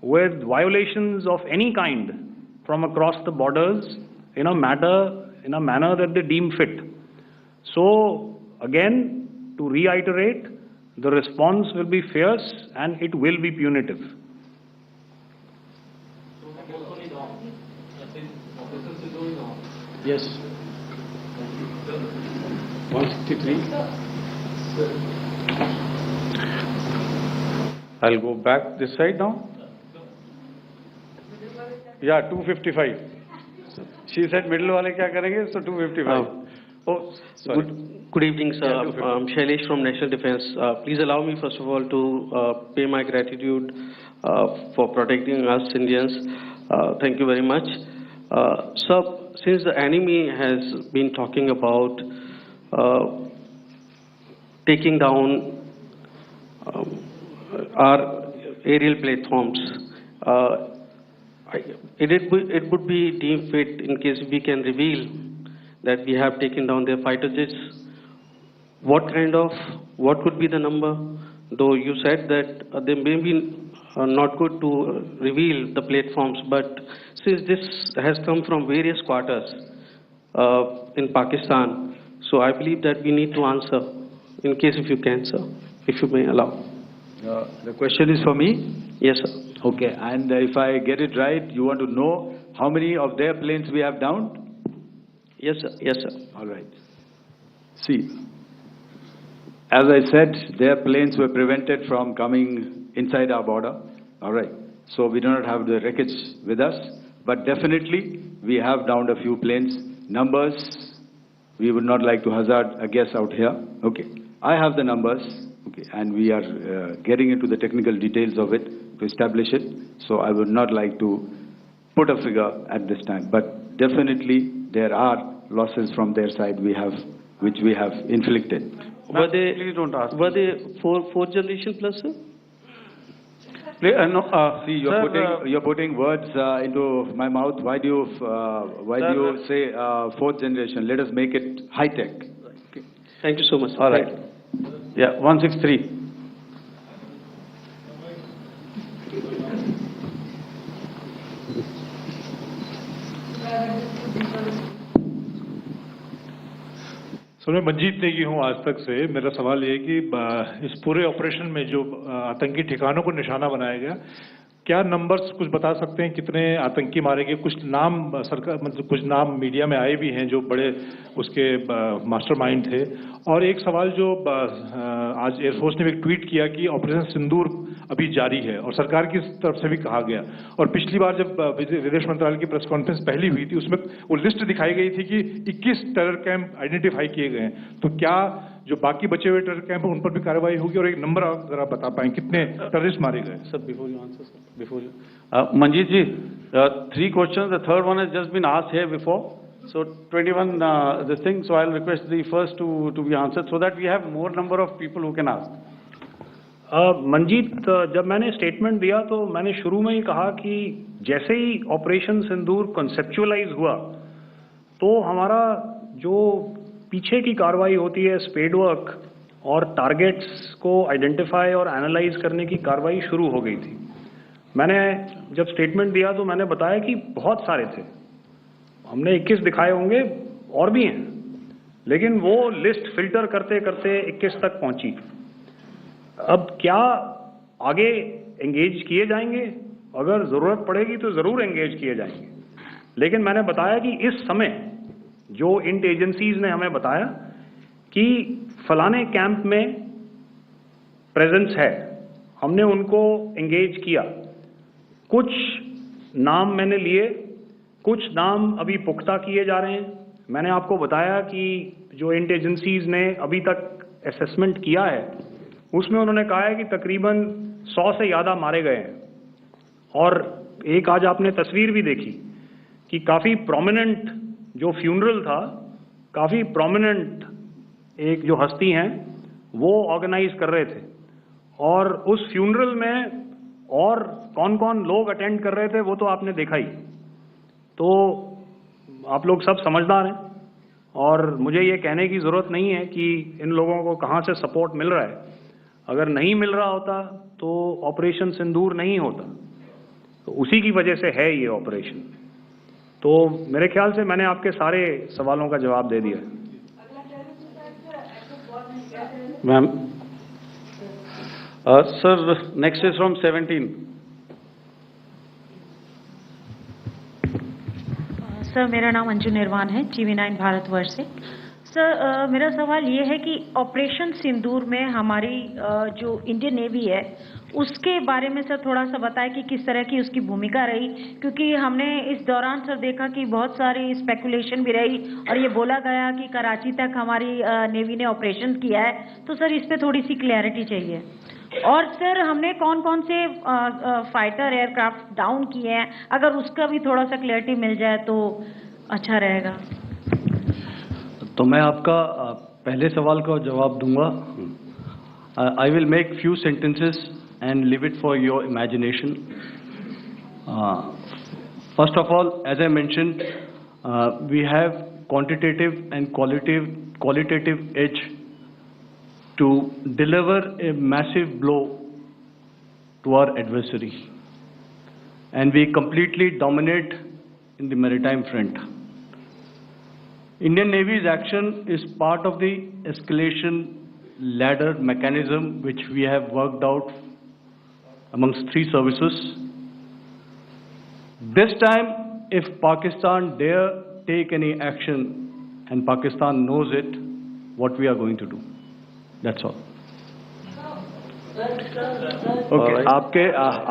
with violations of any kind from across the borders in a manner that they deem fit. So again, to reiterate, the response will be fierce and it will be punitive. Yes. 163. I'll go back this side now. Yeah, 255. She said middle wale kya karenge, so 255. Oh, sorry. Good evening, sir. I'm Shailesh from National Defense. Please allow me, first of all, to pay my gratitude for protecting us Indians. Thank you very much. Sir, since the enemy has been talking about taking down our aerial platforms, it would be deemed fit in case we can reveal that we have taken down their fighter jets. What could be the number? Though you said that they may be not good to reveal the platforms, but since this has come from various quarters in Pakistan, so I believe that we need to answer, in case if you can, sir, if you may allow. The question is for me? Yes, sir. Okay, and if I get it right, you want to know how many of their planes we have downed? Yes, sir. Yes, sir. All right. See, as I said, their planes were prevented from coming inside our border. All right. So we do not have the wreckage with us, but definitely we have downed a few planes. Numbers, we would not like to hazard a guess out here. Okay. I have the numbers. Okay, and we are getting into the technical details of it to establish it. So I would not like to put a figure at this time, but definitely there are losses from their side which we have inflicted. Were they, please don't ask. Were they fourth generation plus, sir? No, See, sir, you're putting words into my mouth. Why do you say fourth generation? Let us make it high tech. Okay. Thank you so much, sir. all right. Yeah, 163. Sir मैं मंजीत नेगी हूँ आज तक से। मेरा सवाल ये है कि इस पूरे ऑपरेशन में जो आतंकी ठिकानों को निशाना बनाया गया, क्या नंबर्स कुछ बता सकते हैं कितने आतंकी मारे गए? कुछ नाम सरकार मतलब कुछ नाम मीडिया में आए भी हैं जो बड़े उसके मास्टरमाइंड थे। और एक सवाल जो आज एयरफोर्स ने भी ट्वीट किया कि ऑपरेशन सिंदूर अभी जारी है और सरकार की तरफ से भी कहा गया। और पिछली बार जब विदेश मंत्रालय की प्रेस कॉन्फ्रेंस पहली हुई थी उसमें वो लिस्ट दिखाई गई थी कि 21 टेरर कैंप आइडेंटिफाई किए गए हैं। तो क्या जो बाकी बचे हुए टेरर कैंप उन पर भी कार्रवाई होगी? और एक नंबर जरा बता पाएं कितने टेररिस्ट मारे गए? Sir, before you answer, sir, before you. Manjeet ji, 3 questions. The third one has just been asked here before. So 21 this thing. So I'll request the first to be answered so that we have more number of people who can ask. Manjeet, जब मैंने statement दिया तो मैंने शुरू में ही कहा कि जैसे ही ऑपरेशन सिंदूर कॉन्सेप्चुअलाइज हुआ तो हमारा जो पीछे की कार्रवाई होती है स्पेड वर्क और टारगेट्स को आइडेंटिफाई और एनालाइज करने की कार्रवाई शुरू हो गई थी। मैंने जब स्टेटमेंट दिया तो मैंने बताया कि बहुत सारे थे, हमने 21 दिखाए होंगे और भी हैं, लेकिन वो लिस्ट फिल्टर करते करते 21 तक पहुंची। अब क्या आगे एंगेज किए जाएंगे? अगर ज़रूरत पड़ेगी तो ज़रूर एंगेज किए जाएंगे, लेकिन मैंने बताया कि इस समय जो इंट एजेंसीज ने हमें बताया कि फलाने कैंप में प्रेजेंस है, हमने उनको एंगेज किया। कुछ नाम मैंने लिए, कुछ नाम अभी पुख्ता किए जा रहे हैं। मैंने आपको बताया कि जो इंट एजेंसीज ने अभी तक असेसमेंट किया है उसमें उन्होंने कहा है कि तकरीबन 100 से ज़्यादा मारे गए हैं। और एक आज आपने तस्वीर भी देखी कि काफ़ी प्रोमिनेंट जो फ्यूनरल था, काफ़ी प्रोमिनेंट एक जो हस्ती हैं वो ऑर्गेनाइज कर रहे थे और उस फ्यूनरल में और कौन कौन लोग अटेंड कर रहे थे वो तो आपने देखा ही। तो आप लोग सब समझदार हैं और मुझे ये कहने की ज़रूरत नहीं है कि इन लोगों को कहाँ से सपोर्ट मिल रहा है। अगर नहीं मिल रहा होता तो ऑपरेशन सिंदूर नहीं होता, तो उसी की वजह से है ये ऑपरेशन। तो मेरे ख्याल से मैंने आपके सारे सवालों का जवाब दे दिया। Ma'am. Sir, next is from 17. Sir, मेरा नाम अंजू निर्वाण है, TV9 भारतवर्ष से। सर मेरा सवाल ये है कि ऑपरेशन सिंदूर में हमारी जो इंडियन नेवी है उसके बारे में सर थोड़ा सा बताएं कि किस तरह की उसकी भूमिका रही, क्योंकि हमने इस दौरान सर देखा कि बहुत सारी स्पेकुलेशन भी रही और ये बोला गया कि कराची तक हमारी नेवी ने ऑपरेशन किया है, तो सर इस पे थोड़ी सी क्लैरिटी चाहिए। और सर हमने कौन कौन से फाइटर एयरक्राफ्ट डाउन किए हैं, अगर उसका भी थोड़ा सा क्लैरिटी मिल जाए तो अच्छा रहेगा। तो मैं आपका पहले सवाल का जवाब दूंगा। I will make few sentences and leave it for your imagination. First of all, as I mentioned, we have quantitative and qualitative edge to deliver a massive blow to our adversary, and we completely dominate in the maritime front. Indian Navy's action is part of the escalation ladder mechanism which we have worked out amongst three services. This time, if Pakistan dare take any action, and Pakistan knows it, what we are going to do. That's all. Okay.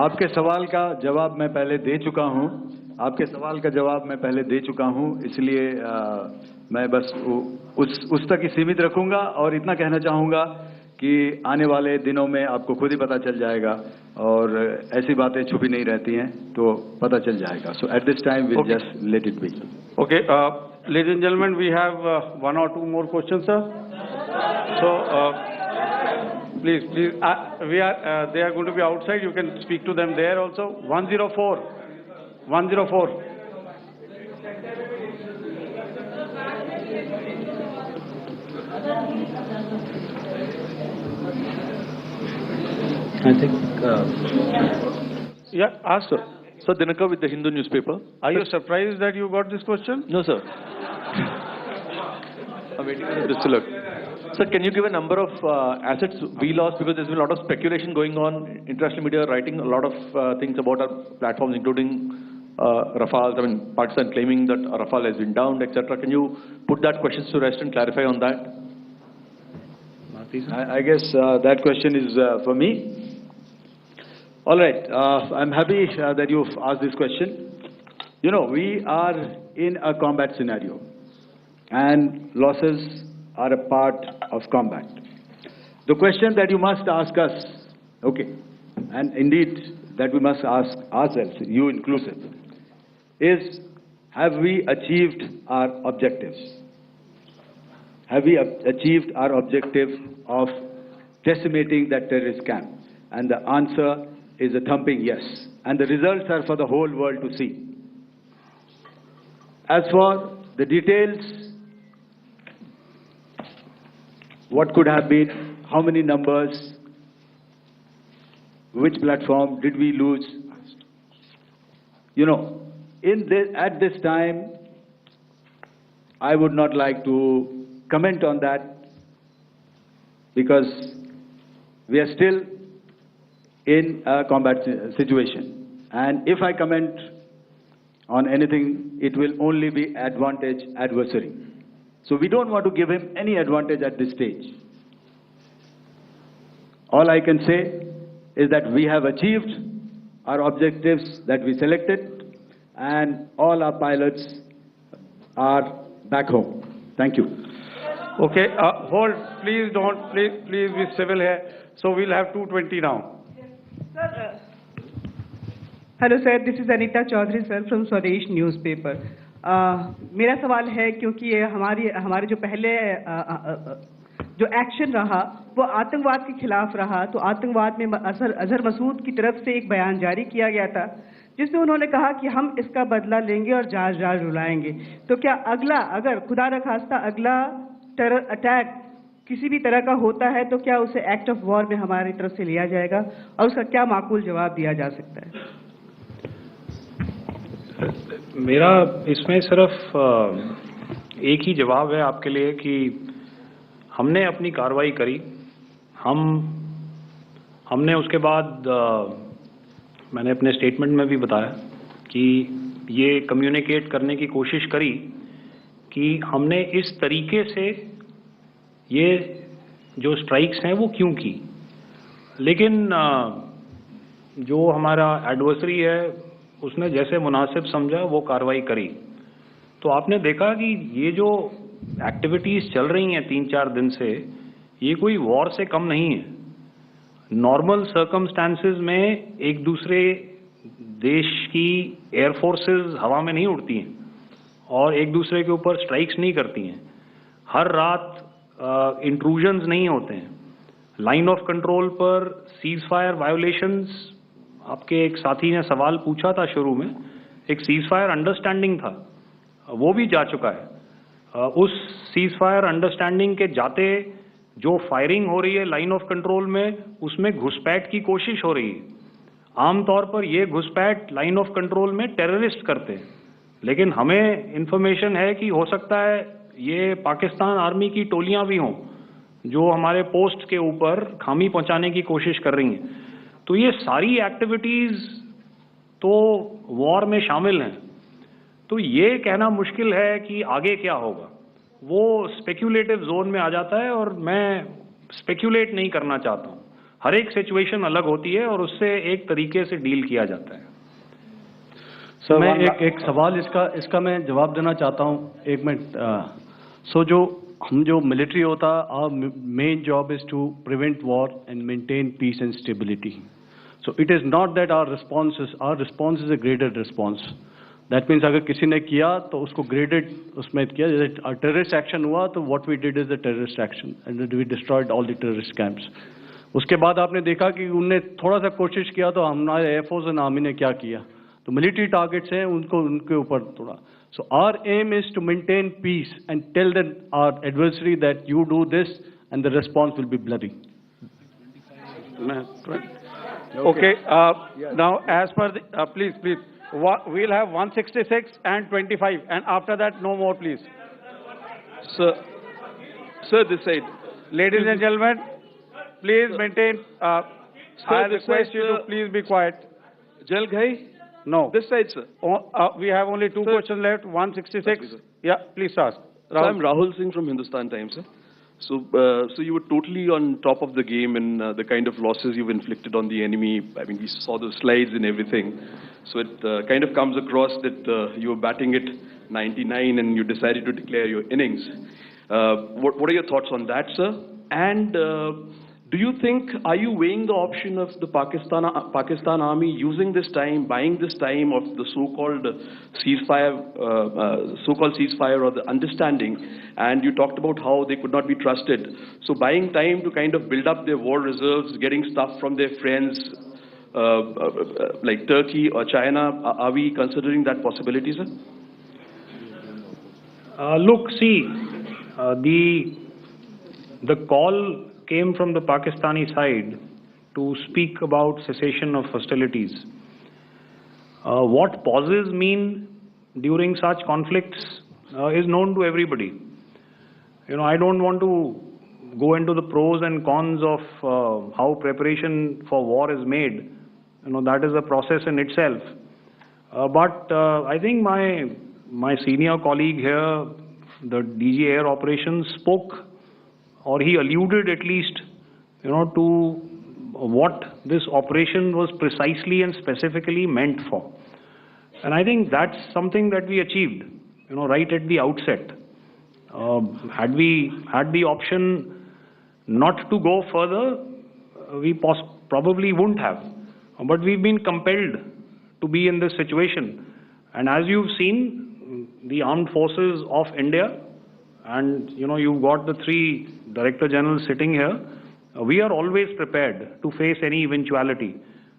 आपके सवाल का जवाब मैं पहले दे चुका हूँ। आपके सवाल का जवाब मैं पहले दे चुका हूँ, इसलिए मैं बस उस तक ही सीमित रखूंगा और इतना कहना चाहूँगा कि आने वाले दिनों में आपको खुद ही पता चल जाएगा और ऐसी बातें छुपी नहीं रहती हैं, तो पता चल जाएगा। So at this time we'll just let it be. Okay, ladies and gentlemen, we have one or two more questions, sir. So please, they are going to be outside. You can speak to them there also. 104. I think. Yeah, ask sir. Sir, Dinakar with the Hindu newspaper. Are you surprised that you got this question? No, sir. I'm waiting for the alert. Sir, can you give a number of assets we lost, because there's been a lot of speculation going on, international media writing a lot of things about our platforms, including Rafale. I mean, Pakistan claiming that Rafale has been downed, etc. Can you put that question to rest and clarify on that? I guess that question is for me. All right, I'm happy that you've asked this question. You know, we are in a combat scenario, and losses are a part of combat. The question that you must ask us, okay, and indeed that we must ask ourselves, you inclusive, is have we achieved our objectives? Have we achieved our objective of decimating that terrorist camp? And the answer is a thumping yes. And the results are for the whole world to see. As for the details, what could have been, how many numbers, which platform did we lose? You know, at this time, I would not like to comment on that, because we are still in a combat situation. And if I comment on anything, it will only be advantage adversary. So we don't want to give him any advantage at this stage. All I can say is that we have achieved our objectives that we selected, and all our pilots are back home. Thank you. Okay, hold, please don't, please be civil here. So we'll have 220 now. Sir, hello sir, this is Anita Chaudhary sir from Swadesh newspaper. मेरा सवाल है, क्योंकि ये हमारे जो पहले जो action रहा वो आतंकवाद के खिलाफ रहा, तो आतंकवाद में अजहर मसूद की तरफ से एक बयान जारी किया गया था जिसमें उन्होंने कहा कि हम इसका बदला लेंगे और जहाज रुलाएंगे। तो क्या अगला, अगर खुदा न खास्ता अगला टेरर अटैक किसी भी तरह का होता है, तो क्या उसे एक्ट ऑफ वॉर में हमारी तरफ से लिया जाएगा और उसका क्या माकूल जवाब दिया जा सकता है? मेरा इसमें सिर्फ एक ही जवाब है आपके लिए कि हमने अपनी कार्रवाई करी। हमने उसके बाद मैंने अपने स्टेटमेंट में भी बताया कि ये कम्युनिकेट करने की कोशिश करी कि हमने इस तरीके से ये जो स्ट्राइक्स हैं वो क्यों की। लेकिन जो हमारा एडवर्सरी है उसने जैसे मुनासिब समझा वो कार्रवाई करी। तो आपने देखा कि ये जो एक्टिविटीज़ चल रही हैं 3-4 दिन से, ये कोई वॉर से कम नहीं है। नॉर्मल सर्कमस्टांसेस में एक दूसरे देश की एयर फोर्सेस हवा में नहीं उड़ती हैं और एक दूसरे के ऊपर स्ट्राइक्स नहीं करती हैं। हर रात इंट्रूजन्स नहीं होते हैं। लाइन ऑफ कंट्रोल पर सीज फायर वायोलेशंस, आपके एक साथी ने सवाल पूछा था शुरू में, एक सीज फायर अंडरस्टैंडिंग था, वो भी जा चुका है। उस सीज फायर अंडरस्टैंडिंग के जाते जो फायरिंग हो रही है लाइन ऑफ कंट्रोल में, उसमें घुसपैठ की कोशिश हो रही है। आमतौर पर ये घुसपैठ लाइन ऑफ कंट्रोल में टेररिस्ट करते हैं, लेकिन हमें इंफॉर्मेशन है कि हो सकता है ये पाकिस्तान आर्मी की टोलियां भी हों जो हमारे पोस्ट के ऊपर खामी पहुंचाने की कोशिश कर रही हैं। तो ये सारी एक्टिविटीज़ तो वॉर में शामिल हैं। तो ये कहना मुश्किल है कि आगे क्या होगा, वो स्पेक्यूलेटिव जोन में आ जाता है और मैं स्पेक्यूलेट नहीं करना चाहता हूँ। हर एक सिचुएशन अलग होती है और उससे एक तरीके से डील किया जाता है। सर मैं एक सवाल इसका मैं जवाब देना चाहता हूँ, 1 मिनट। सो जो मिलिट्री होता है, our main job is to prevent war and maintain peace and stability. So it is not that our response is a graded response. That means अगर किसी ने किया तो उसको ग्रेडेड उसमें किया। जैसे टेररिस्ट एक्शन हुआ तो what we did is the terrorist action and we destroyed all the terrorist camps. उसके बाद आपने देखा कि उनने थोड़ा सा कोशिश किया तो हमारे एयरफोर्स एंड आर्मी ने क्या किया, तो मिलिट्री टारगेट्स हैं उनके ऊपर थोड़ा। So our aim is to maintain peace and tell that our adversary that you do this and the response will be bloody. Okay, now as per the, please, we'll have 166 and 25, and after that, no more, please. Sir, this side. Ladies and gentlemen, please maintain, I request you to please be quiet. Jal Ghai? No. This side, sir. We have only two questions left, 166. Sir. Yeah, please ask. So I'm Rahul Singh from Hindustan Times, sir. So you were totally on top of the game in the kind of losses you've inflicted on the enemy. I mean, we saw the slides and everything. So it kind of comes across that you were batting it 99 and you decided to declare your innings. What are your thoughts on that, sir? And do you think, are you weighing the option of the Pakistan Army using this time, buying this time of the so-called ceasefire or the understanding? And you talked about how they could not be trusted. So buying time to kind of build up their war reserves, getting stuff from their friends like Turkey or China, are we considering that possibility, sir? Look, see, the call came from the Pakistani side to speak about cessation of hostilities. What pauses mean during such conflicts is known to everybody. You know, I don't want to go into the pros and cons of how preparation for war is made. You know, that is a process in itself. But I think my senior colleague here, the DG Air Operations, spoke, or he alluded at least, you know, to what this operation was precisely and specifically meant for. And I think that's something that we achieved, you know, right at the outset. Had we had the option not to go further, we probably wouldn't have. But we've been compelled to be in this situation. And as you've seen, the armed forces of India, and you know, you've got the 3 Director Generals sitting here, we are always prepared to face any eventuality.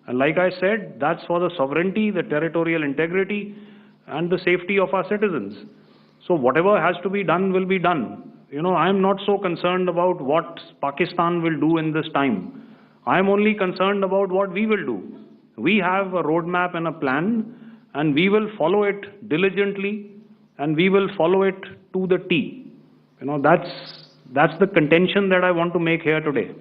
And like I said, that's for the sovereignty, the territorial integrity, and the safety of our citizens. So whatever has to be done will be done. You know, I'm not so concerned about what Pakistan will do in this time. I'm only concerned about what we will do. We have a roadmap and a plan, and we will follow it diligently, and we will follow it to the T. You know, that's the contention that I want to make here today.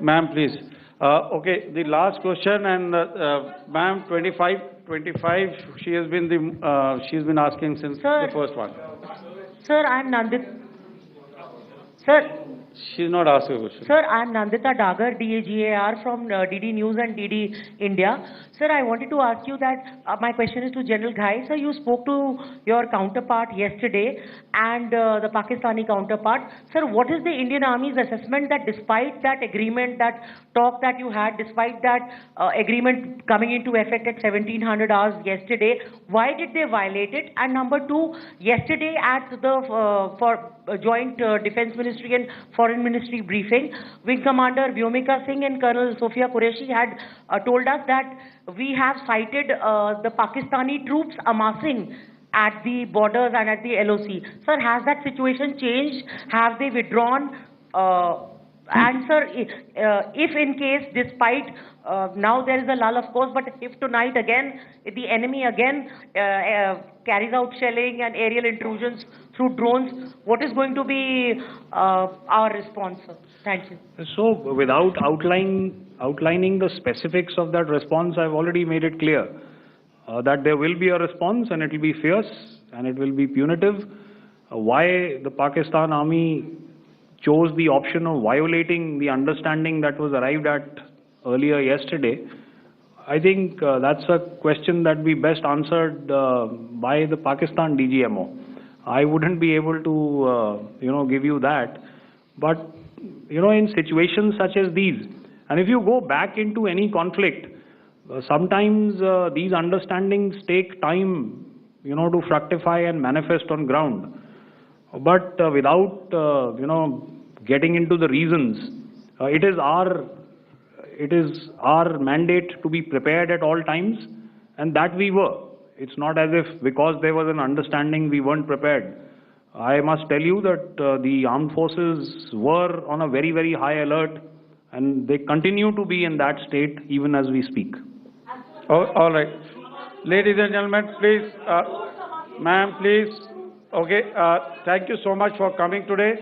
Ma'am, please. Okay, the last question, and ma'am, 25. She has been asking since the first one. Sir, I'm Nandit. Sir, She's not asking a question. Sir, I am Nandita Dagar, DGAO from DD News and DD India. Sir, I wanted to ask you that my question is to General Ghai. Sir, you spoke to your counterpart yesterday and the Pakistani counterpart. Sir, what is the Indian Army's assessment that despite that agreement, that talk that you had, despite that agreement coming into effect at 1700 hours yesterday, why did they violate it? And number two, yesterday at the Joint Defense Ministry and Foreign Ministry briefing, Wing Commander Vyomika Singh and Colonel Sophia Qureshi had told us that we have cited the Pakistani troops amassing at the borders and at the LOC. Sir, has that situation changed? Have they withdrawn? And sir, if in case, despite now there is a lull, of course, but if tonight again the enemy again carries out shelling and aerial intrusions through drones, what is going to be our response, sir? Thank you. So, without outlining the specifics of that response, I've already made it clear that there will be a response and it will be fierce and it will be punitive. Why the Pakistan Army chose the option of violating the understanding that was arrived at earlier yesterday, I think that's a question that we best answered by the Pakistan DGMO. I wouldn't be able to, give you that. But, in situations such as these, and if you go back into any conflict, sometimes these understandings take time, to fructify and manifest on ground. But without, getting into the reasons, it is our mandate to be prepared at all times, and that we were. It's not as if because there was an understanding we weren't prepared. I must tell you that the armed forces were on a very, very high alert, and they continue to be in that state even as we speak. Oh, all right. Ladies and gentlemen, please, ma'am, please. Okay, thank you so much for coming today.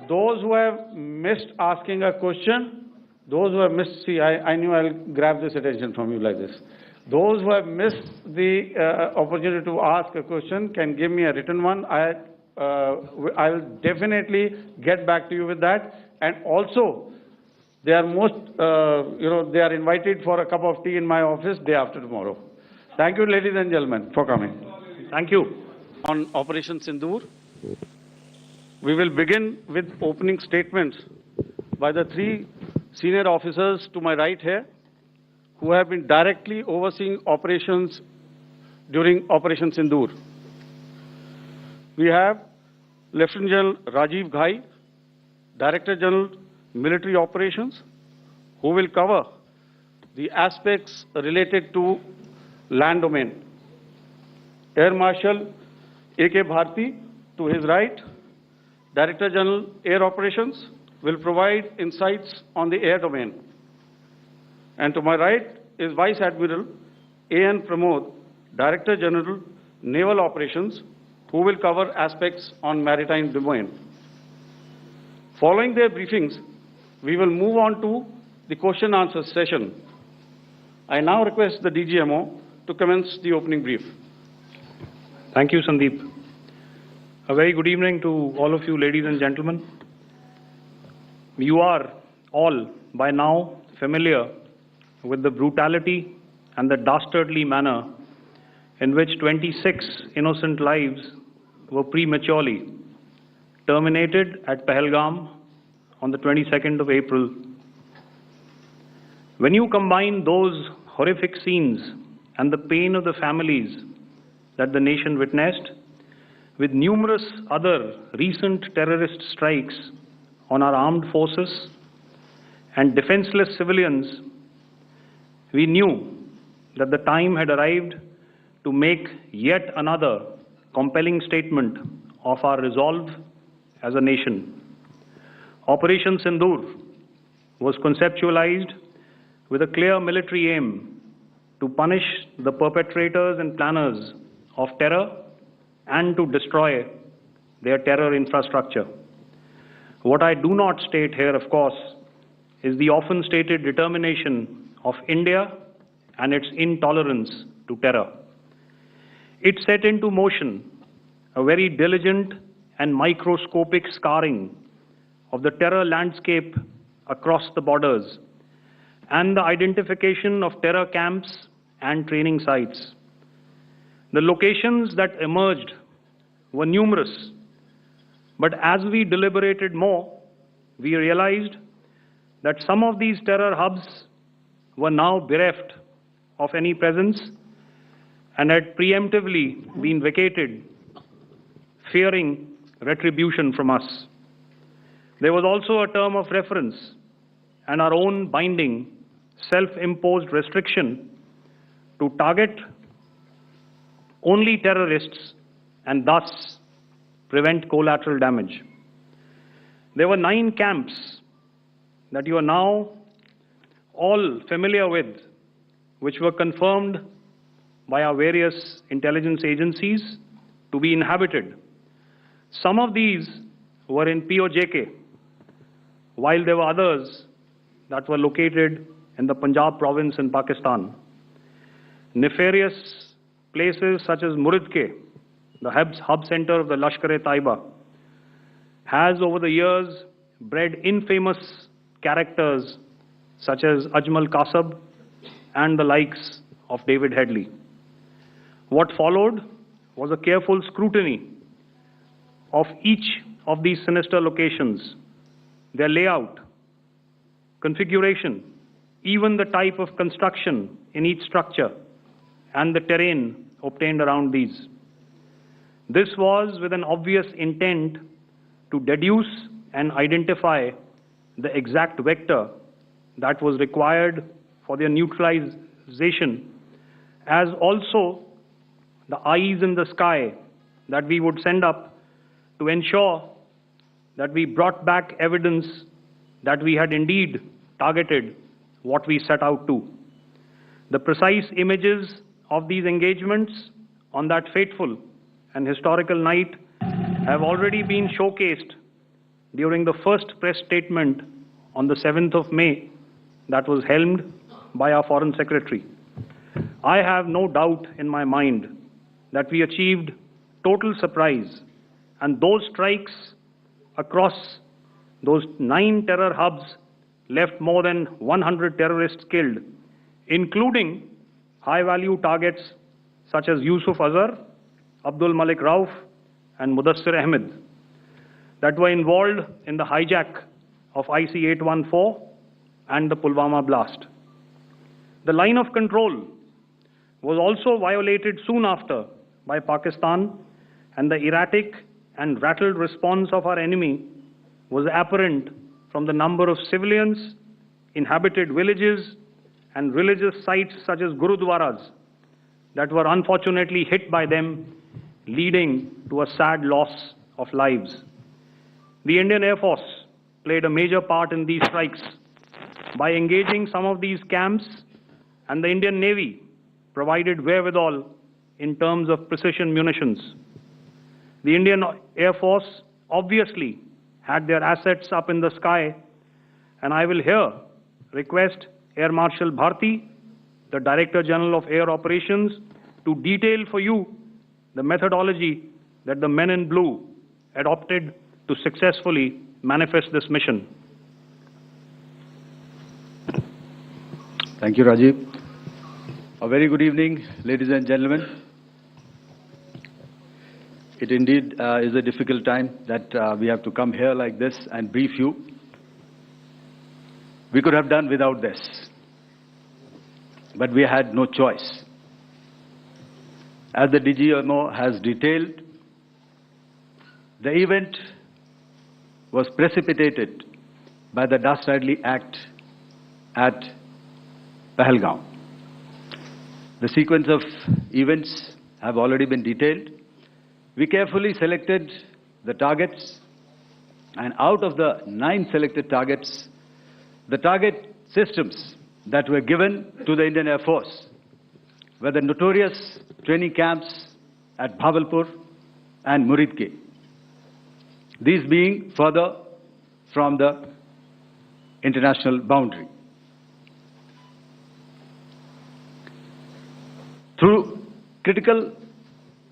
Those who have missed asking a question, those who have missed, see, I knew I'll grab this attention from you like this. Those who have missed the opportunity to ask a question can give me a written one. I'll definitely get back to you with that. And also, they are they are invited for a cup of tea in my office day after tomorrow. Thank you, ladies and gentlemen, for coming. Thank you. On Operation Sindoor, we will begin with opening statements by the three senior officers to my right here, who have been directly overseeing operations during Operation Sindoor. We have Lieutenant General Rajiv Ghai, Director General Military Operations, who will cover the aspects related to land domain. Air Marshal AK Bharti, to his right, Director General Air Operations, will provide insights on the air domain. And to my right is Vice Admiral A.N. Pramod, Director General Naval Operations, who will cover aspects on maritime domain. Following their briefings, we will move on to the question-answer session. I now request the DGMO to commence the opening brief. Thank you, Sandeep. A very good evening to all of you, ladies and gentlemen. You are all by now familiar with the brutality and the dastardly manner in which 26 innocent lives were prematurely terminated at Pahalgam on the 22nd of April. When you combine those horrific scenes and the pain of the families that the nation witnessed with numerous other recent terrorist strikes on our armed forces and defenseless civilians, we knew that the time had arrived to make yet another compelling statement of our resolve as a nation. Operation Sindoor was conceptualized with a clear military aim to punish the perpetrators and planners of terror and to destroy their terror infrastructure. What I do not state here, of course, is the often stated determination of India and its intolerance to terror. It set into motion a very diligent and microscopic scarring of the terror landscape across the borders, and the identification of terror camps and training sites. The locations that emerged were numerous, but as we deliberated more, we realized that some of these terror hubs were now bereft of any presence and had preemptively been vacated, fearing retribution from us. There was also a term of reference and our own binding, self-imposed restriction to target only terrorists and thus prevent collateral damage. There were 9 camps that you are now all familiar with, which were confirmed by our various intelligence agencies to be inhabited. Some of these were in POJK, while there were others that were located in the Punjab province in Pakistan. Nefarious places such as Muridke, the hub center of the Lashkar-e-Taiba, has over the years bred infamous characters such as Ajmal Kasab and the likes of David Headley. What followed was a careful scrutiny of each of these sinister locations, their layout, configuration, even the type of construction in each structure, and the terrain obtained around these. This was with an obvious intent to deduce and identify the exact vector that was required for their neutralization, as also the eyes in the sky that we would send up to ensure that we brought back evidence that we had indeed targeted what we set out to. The precise images of these engagements on that fateful and historical night have already been showcased during the first press statement on the 7th of May that was helmed by our Foreign Secretary. I have no doubt in my mind that we achieved total surprise, and those strikes across those 9 terror hubs left more than 100 terrorists killed, including high-value targets such as Yusuf Azhar, Abdul Malik Rauf, and Mudassir Ahmed, that were involved in the hijack of IC-814 and the Pulwama blast. The line of control was also violated soon after by Pakistan, and the erratic and rattled response of our enemy was apparent from the number of civilians, inhabited villages, and religious sites such as Gurudwaras that were unfortunately hit by them, leading to a sad loss of lives. The Indian Air Force played a major part in these strikes by engaging some of these camps, and the Indian Navy provided wherewithal in terms of precision munitions. The Indian Air Force obviously had their assets up in the sky, and I will here request Air Marshal Bharti, the Director General of Air Operations, to detail for you the methodology that the men in blue adopted to successfully manifest this mission. Thank you, Rajiv. A very good evening, ladies and gentlemen. It indeed is a difficult time that we have to come here like this and brief you. We could have done without this, but we had no choice. As the DGAO has detailed, the event was precipitated by the dastardly act at Pahalgam. The sequence of events have already been detailed. We carefully selected the targets, and out of the 9 selected targets, the target systems that were given to the Indian Air Force were the notorious training camps at Bhavalpur and Muridke, these being further from the international boundary. Through critical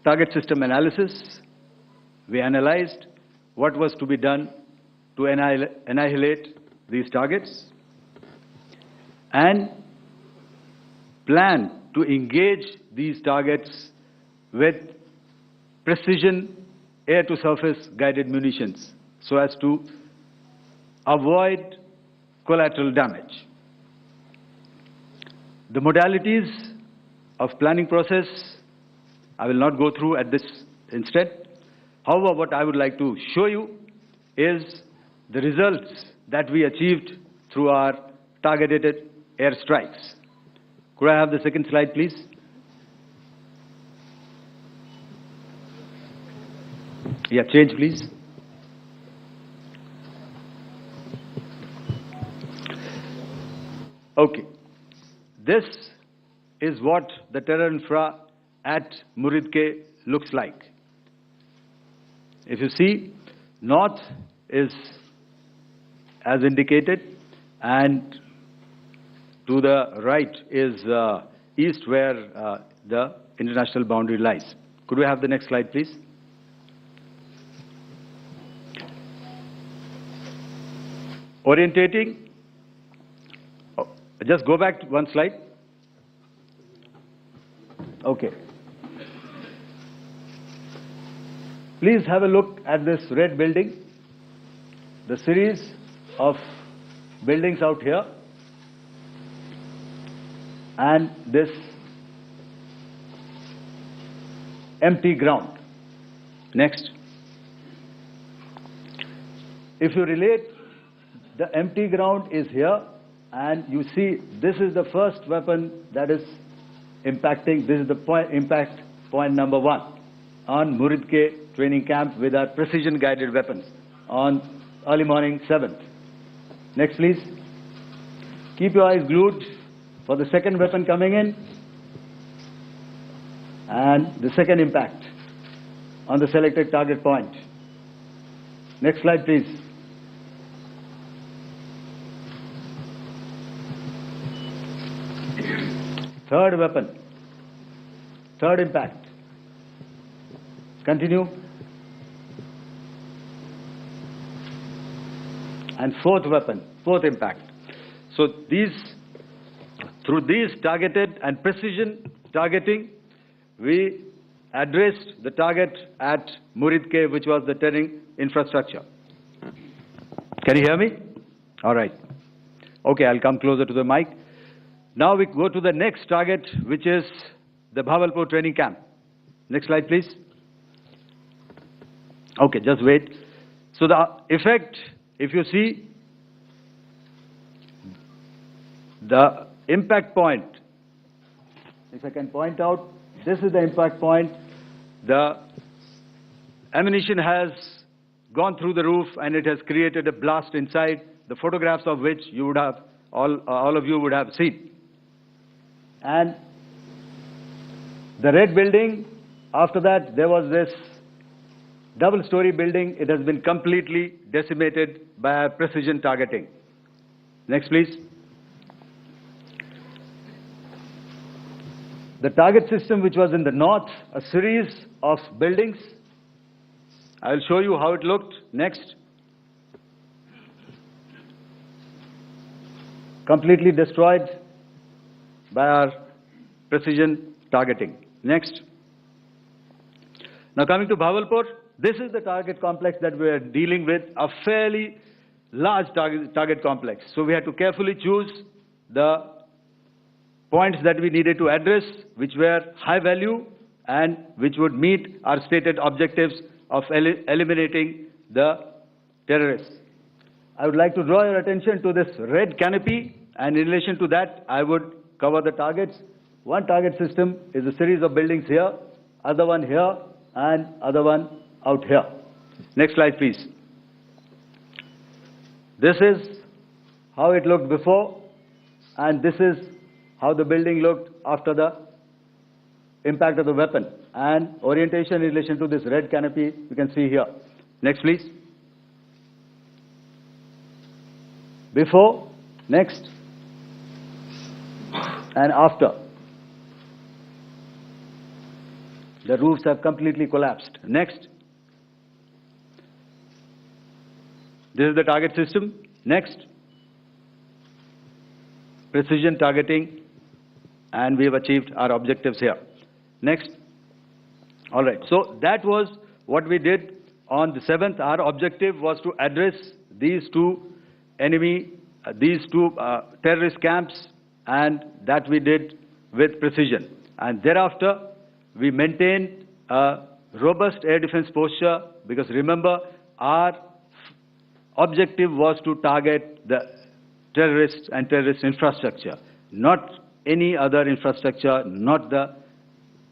target system analysis, we analyzed what was to be done to annihilate these targets, and plan to engage these targets with precision air-to-surface guided munitions so as to avoid collateral damage. The modalities of planning process I will not go through at this instant. However, what I would like to show you is the results that we achieved through our targeted airstrikes. Could I have the second slide, please? Yeah, change, please. Okay. This is what the terror infra at Muridke looks like. If you see, north is as indicated, and to the right is east, where the international boundary lies. Could we have the next slide, please? Orientating. Oh, just go back one slide. Okay. Please have a look at this red building, the series of buildings out here, and this empty ground. Next. If you relate, the empty ground is here, and you see this is the first weapon that is impacting. This is the impact point number 1 on Muridke training camp with our precision guided weapons on early morning 7th. Next, please. Keep your eyes glued for the second weapon coming in and the second impact on the selected target point. Next slide, please. Third weapon, third impact. Continue. And fourth weapon, fourth impact. So through these targeted and precision targeting, we addressed the target at Muridke, which was the terrain infrastructure. Can you hear me? All right. Okay, I'll come closer to the mic. Now we go to the next target, which is the Bhavalpur training camp. Next slide, please. Okay, just wait. So the effect, if you see, the impact point, if I can point out, this is the impact point. The ammunition has gone through the roof and it has created a blast inside, the photographs of which you would have, all of you would have seen. And the red building, after that, there was this double-story building. It has been completely decimated by our precision targeting. Next, please. The target system, which was in the north, a series of buildings. I will show you how it looked. Next. Completely destroyed by our precision targeting. Next. Now coming to Bhavalpur, this is the target complex that we are dealing with, a fairly large target complex. So we had to carefully choose the points that we needed to address, which were high value and which would meet our stated objectives of eliminating the terrorists. I would like to draw your attention to this red canopy, and in relation to that, I would cover the targets. One target system is a series of buildings here, other one here, and other one out here. Next slide, please. This is how it looked before, and this is how the building looked after the impact of the weapon. And orientation in relation to this red canopy, you can see here. Next, please. Before, next, and after. The roofs have completely collapsed. Next. This is the target system. Next, precision targeting, and we have achieved our objectives here. Next. All right, so that was what we did on the 7th. Our objective was to address these two terrorist camps, and that we did with precision. And thereafter, we maintained a robust air defense posture, because remember, our objective was to target the terrorists and terrorist infrastructure, not any other infrastructure, not the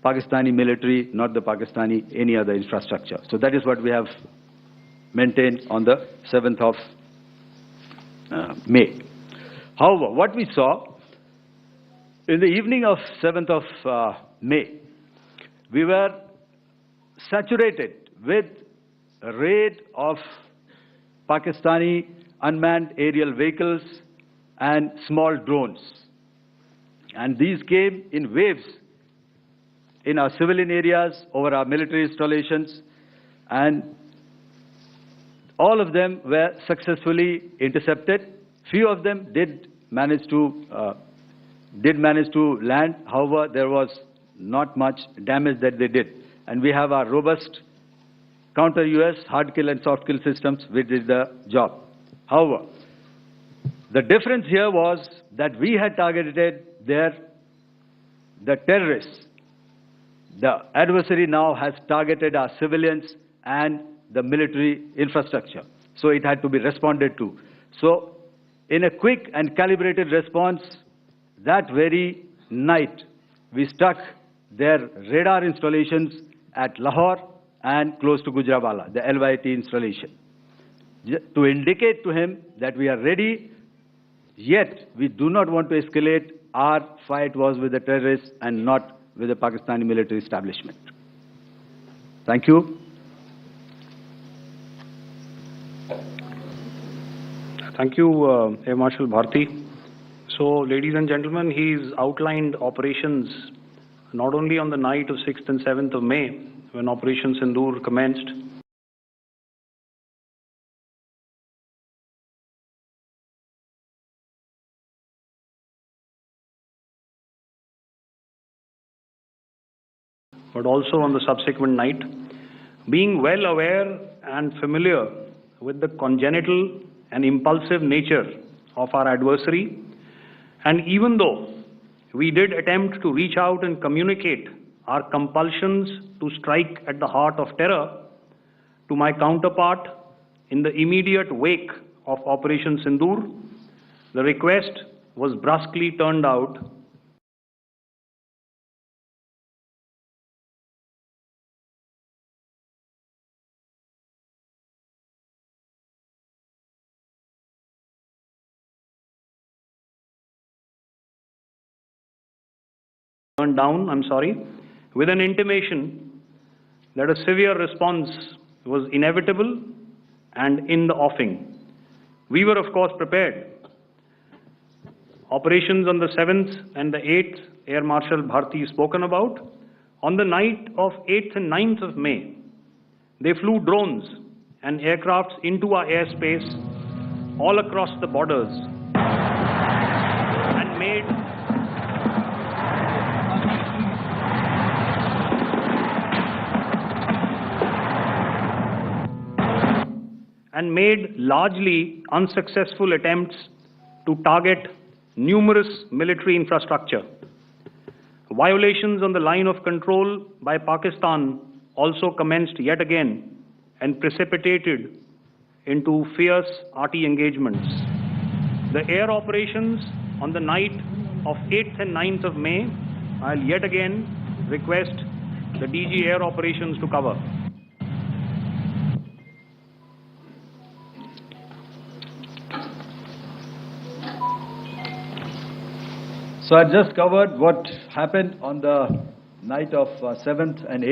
Pakistani military, not the Pakistani any other infrastructure. So that is what we have maintained on the 7th of May. However, what we saw in the evening of 7th of May, we were saturated with a raid of Pakistani unmanned aerial vehicles and small drones. And these came in waves in our civilian areas, over our military installations, and all of them were successfully intercepted. Few of them did manage to land. However, there was not much damage that they did. And we have our robust counter-US hard kill and soft kill systems which did the job. However, the difference here was that we had targeted the terrorists. The adversary now has targeted our civilians and the military infrastructure. So it had to be responded to. So in a quick and calibrated response, that very night, we struck their radar installations at Lahore and close to Gujranwala, the LYT installation, to indicate to him that we are ready, yet we do not want to escalate. Our fight was with the terrorists and not with the Pakistani military establishment. Thank you. Thank you, Air Marshal Bharti. So, ladies and gentlemen, he's outlined operations not only on the night of 6th and 7th of May, when Operation Sindoor commenced, but also on the subsequent night, being well aware and familiar with the congenital and impulsive nature of our adversary. And even though we did attempt to reach out and communicate our compulsions to strike at the heart of terror to my counterpart in the immediate wake of Operation Sindoor, the request was brusquely turned out . Turned down, I'm sorry, with an intimation that a severe response was inevitable and in the offing. We were, of course, prepared. Operations on the 7th and the 8th, Air Marshal Bharti spoken about. On the night of 8th and 9th of May, they flew drones and aircrafts into our airspace all across the borders and made largely unsuccessful attempts to target numerous military infrastructure. Violations on the line of control by Pakistan also commenced yet again and precipitated into fierce arty engagements. The air operations on the night of 8th and 9th of May, I'll yet again request the DG Air Operations to cover. So I just covered what happened on the night of 7th and 8th.